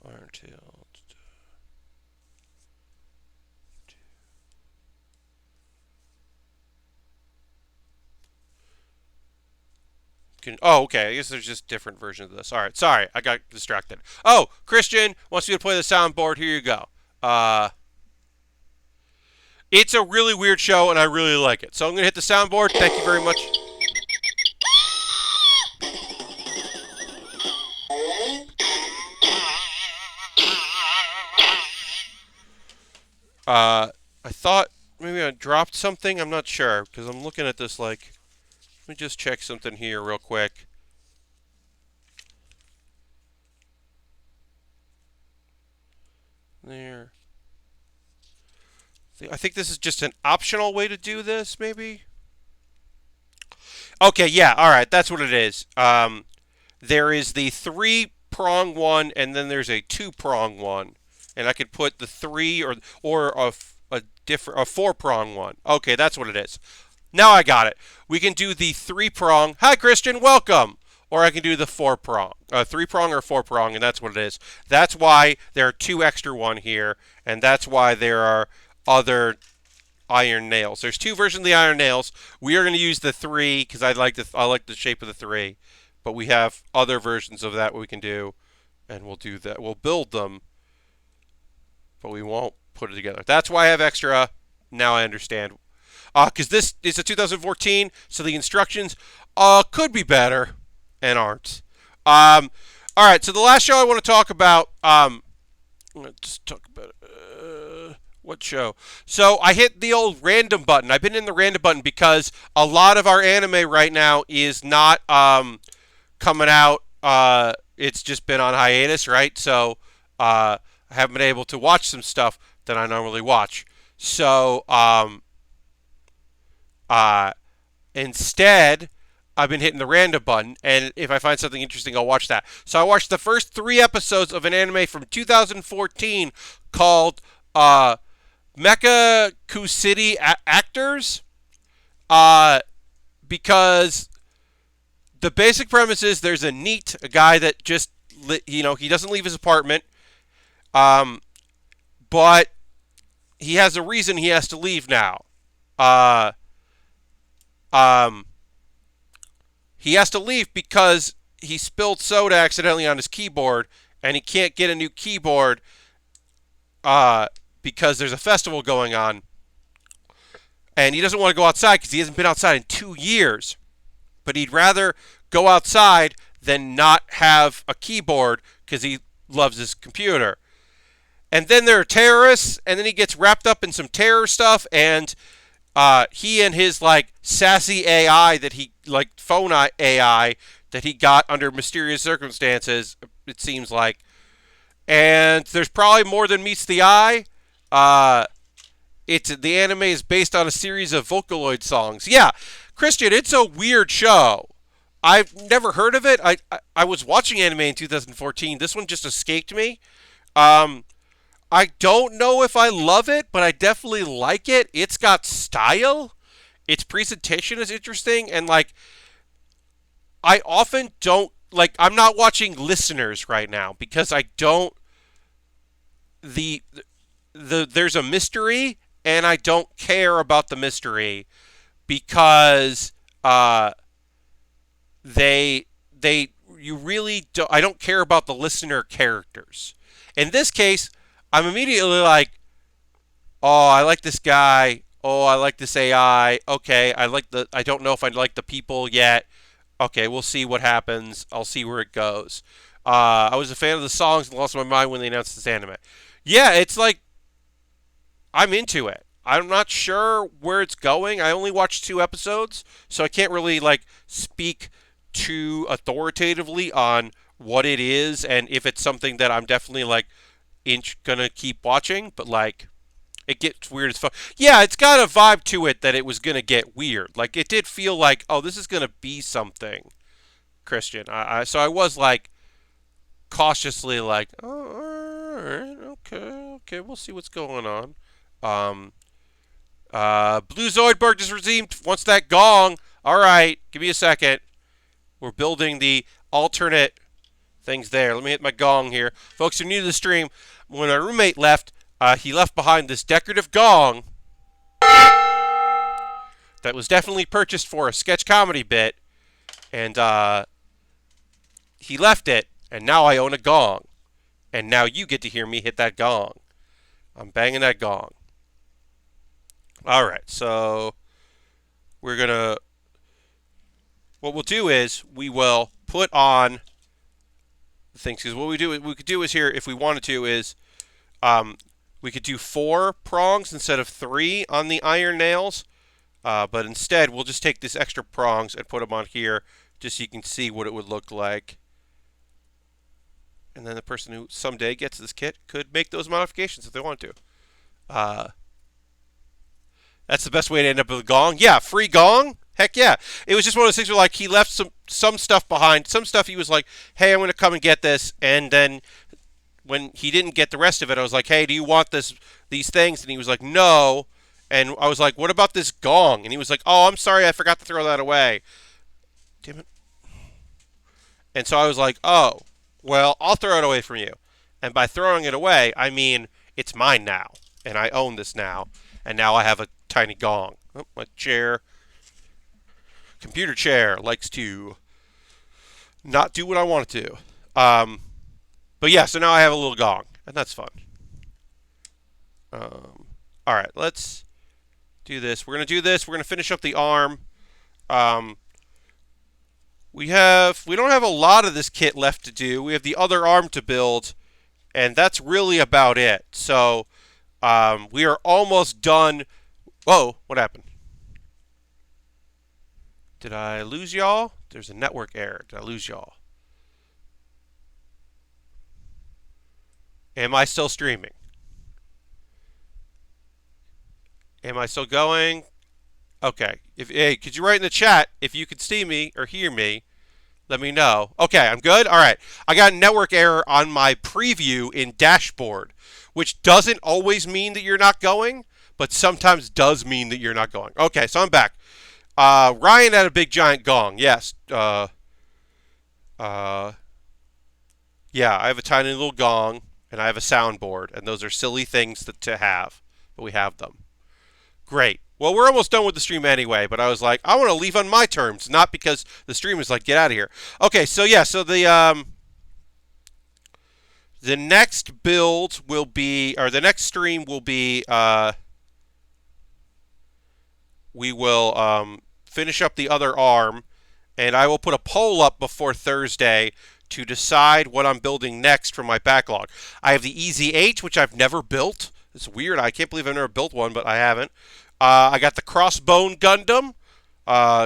Iron Tail. Oh, okay. I guess there's just different versions of this. All right. Sorry, I got distracted. Oh, Christian wants me to play the soundboard. Here you go. It's a really weird show, and I really like it. So I'm going to hit the soundboard. Thank you very much. I thought maybe I dropped something. I'm not sure, because I'm looking at this like... Let me just check something here real quick. There. I think this is just an optional way to do this, maybe? Okay, yeah, alright, that's what it is. There is the 3-prong one, and then there's a 2-prong one. And I could put the 3 or a different, a 4-prong one. Okay, that's what it is. Now I got it. We can do the 3-prong. Hi, Christian, welcome. Or I can do the 4-prong, 3-prong or 4-prong, and that's what it is. That's why there are 2 extra one here, and that's why there are other iron nails. There's 2 versions of the iron nails. We are going to use the 3 because I like the shape of the 3, but we have other versions of that we can do, and we'll do that. We'll build them, but we won't put it together. That's why I have extra. Now I understand. Because this is a 2014, so the instructions could be better and aren't. All right, so the last show I want to talk about, let's talk about what show? So I hit the old random button. I've been in the random button because a lot of our anime right now is not coming out. It's just been on hiatus, right? So I haven't been able to watch some stuff that I normally watch. So instead, I've been hitting the random button, and if I find something interesting, I'll watch that. So I watched the first 3 episodes of an anime from 2014 called Mekakucity Actors, because the basic premise is there's a guy that just, he doesn't leave his apartment, but he has a reason he has to leave now. He has to leave because he spilled soda accidentally on his keyboard, and he can't get a new keyboard because there's a festival going on. And he doesn't want to go outside because he hasn't been outside in 2 years. But he'd rather go outside than not have a keyboard because he loves his computer. And then there are terrorists, and then he gets wrapped up in some terror stuff, and he and his sassy AI phone AI that he got under mysterious circumstances, it seems like. And there's probably more than meets the eye. The anime is based on a series of Vocaloid songs. Yeah, Christian, it's a weird show. I've never heard of it. I was watching anime in 2014. This one just escaped me. I don't know if I love it, but I definitely like it. It's got style. Its presentation is interesting, and like I often don't like. I'm not watching Listeners right now because I don't the there's a mystery, and I don't care about the mystery because they you really don't. I don't care about the listener characters. In this case, I'm immediately like, oh, I like this guy. Oh, I like this AI. Okay, I like the. I don't know if I like the people yet. Okay, we'll see what happens. I'll see where it goes. I was a fan of the songs and lost my mind when they announced this anime. Yeah, it's like I'm into it. I'm not sure where it's going. I only watched 2 episodes, so I can't really like speak too authoritatively on what it is and if it's something that I'm definitely like gonna keep watching. But like, it gets weird as fuck. Yeah, it's got a vibe to it that it was gonna get weird. Like it did feel like, oh, this is gonna be something, Christian. So I was like cautiously like, oh, all right, okay, okay, we'll see what's going on. Um, Blue Zoidberg just redeemed. Wants that gong. All right, give me a second. We're building the alternate things there. Let me hit my gong here. Folks who are new to the stream, when our roommate left, he left behind this decorative gong that was definitely purchased for a sketch comedy bit, and he left it, and now I own a gong. And now you get to hear me hit that gong. I'm banging that gong. All right, so we're going to, what we'll do is we will put on things, because what we could do is here, if we wanted to, is we could do 4 prongs instead of 3 on the iron nails, but instead we'll just take these extra prongs and put them on here just so you can see what it would look like. And then the person who someday gets this kit could make those modifications if they want to. That's the best way to end up with a gong. Yeah, free gong. Heck yeah. It was just one of those things where like he left some stuff behind. Some stuff he was like, hey, I'm going to come and get this. And then when he didn't get the rest of it, I was like, hey, do you want these things? And he was like, no. And I was like, what about this gong? And he was like, oh, I'm sorry, I forgot to throw that away. Damn it. And so I was like, oh, well, I'll throw it away from you. And by throwing it away, I mean it's mine now. And I own this now. And now I have a tiny gong. Oh, my chair. Computer chair likes to not do what I want it to. But yeah, so now I have a little gong. And that's fun. All right, let's do this. We're going to do this. We're going to finish up the arm. We don't have a lot of this kit left to do. We have the other arm to build, and that's really about it. So we are almost done. Whoa, what happened? Did I lose y'all? There's a network error. Did I lose y'all? Am I still streaming? Am I still going? Okay. Hey, could you write in the chat if you could see me or hear me? Let me know. Okay, I'm good? All right. I got a network error on my preview in dashboard, which doesn't always mean that you're not going, but sometimes does mean that you're not going. Okay, so I'm back. Ryan had a big giant gong. Yes. Yeah, I have a tiny little gong, and I have a soundboard, and those are silly things to have, but we have them. Great. Well, we're almost done with the stream anyway, but I was like, I want to leave on my terms, not because the stream is like, get out of here. Okay, so yeah, so the next build will be, or the next stream will be, we will finish up the other arm, and I will put a poll up before Thursday to decide what I'm building next from my backlog. I have the Easy 8, which I've never built. It's weird. I can't believe I've never built one, but I haven't. I got the Crossbone Gundam.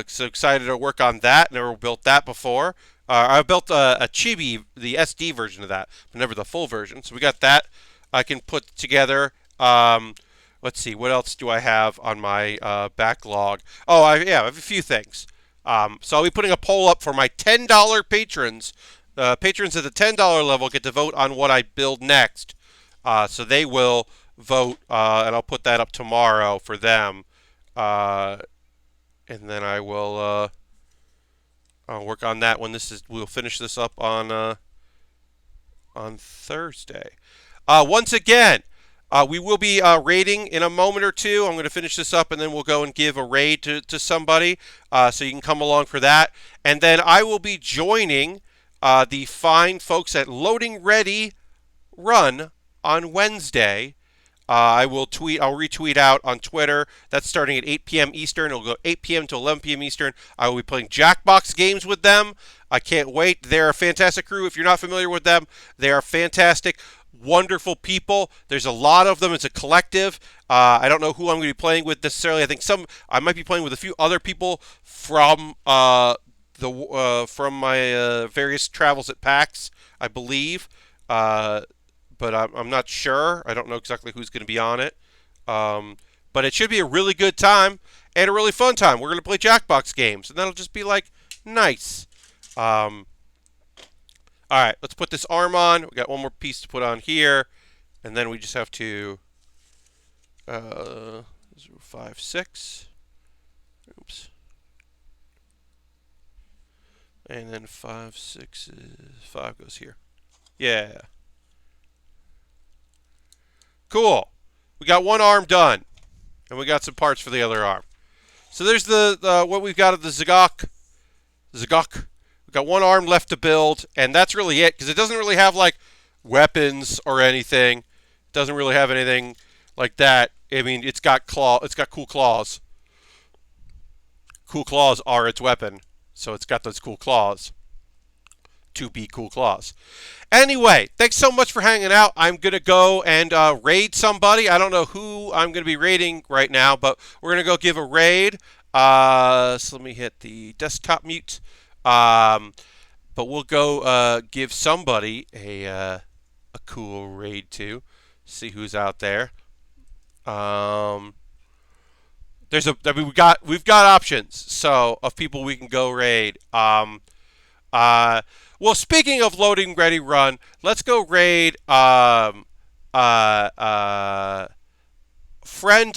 So excited to work on that. Never built that before. I built a Chibi, the SD version of that, but never the full version. So we got that I can put together. Let's see, what else do I have on my backlog? Oh, I have a few things. So I'll be putting a poll up for my $10 patrons. Patrons at the $10 level get to vote on what I build next. So they will vote, and I'll put that up tomorrow for them. Uh, and then I will I'll work on that when this is. We'll finish this up on Thursday. Once again, we will be raiding in a moment or two. I'm going to finish this up and then we'll go and give a raid to somebody. So you can come along for that. And then I will be joining the fine folks at Loading Ready Run on Wednesday. I will tweet. I'll retweet out on Twitter. That's starting at 8 p.m. Eastern. It'll go 8 p.m. to 11 p.m. Eastern. I will be playing Jackbox games with them. I can't wait. They're a fantastic crew. If you're not familiar with them, they are fantastic, wonderful people. There's a lot of them. It's a collective. I don't know who I'm going to be playing with necessarily. I think I might be playing with a few other people from from my various travels at PAX, I believe. But I'm not sure. I don't know exactly who's going to be on it. But it should be a really good time and a really fun time. We're going to play Jackbox games, and that'll just be like nice. All right, let's put this arm on. We got one more piece to put on here, and then we just have to 5, 6. Oops. And then 5, 6 5 goes here. Yeah. Cool. We got one arm done, and we got some parts for the other arm. So there's the what we've got of the Zagok. We've got one arm left to build, and that's really it, because it doesn't really have like weapons or anything. It doesn't really have anything like that. I mean, it's got cool claws. Cool claws are its weapon, so it's got those cool claws to be cool claws. Anyway, thanks so much for hanging out. I'm going to go and raid somebody. I don't know who I'm going to be raiding right now, but we're going to go give a raid. So let me hit the desktop mute. But we'll go give somebody a cool raid to. See who's out there. We've got options, so of people we can go raid. Well, speaking of Loading Ready Run, let's go raid friend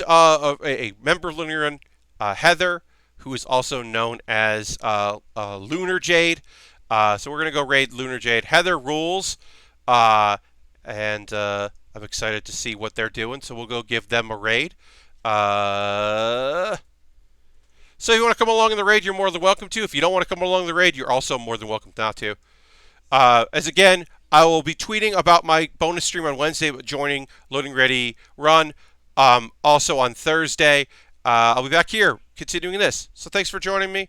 of a member of Loading Run, Heather, who is also known as Lunar Jade. So we're gonna go raid Lunar Jade. Heather rules, and I'm excited to see what they're doing. So we'll go give them a raid. So if you want to come along in the raid, you're more than welcome to. If you don't want to come along the raid, you're also more than welcome not to. As again, I will be tweeting about my bonus stream on Wednesday, joining Loading Ready Run. Also on Thursday, I'll be back here continuing this. So thanks for joining me.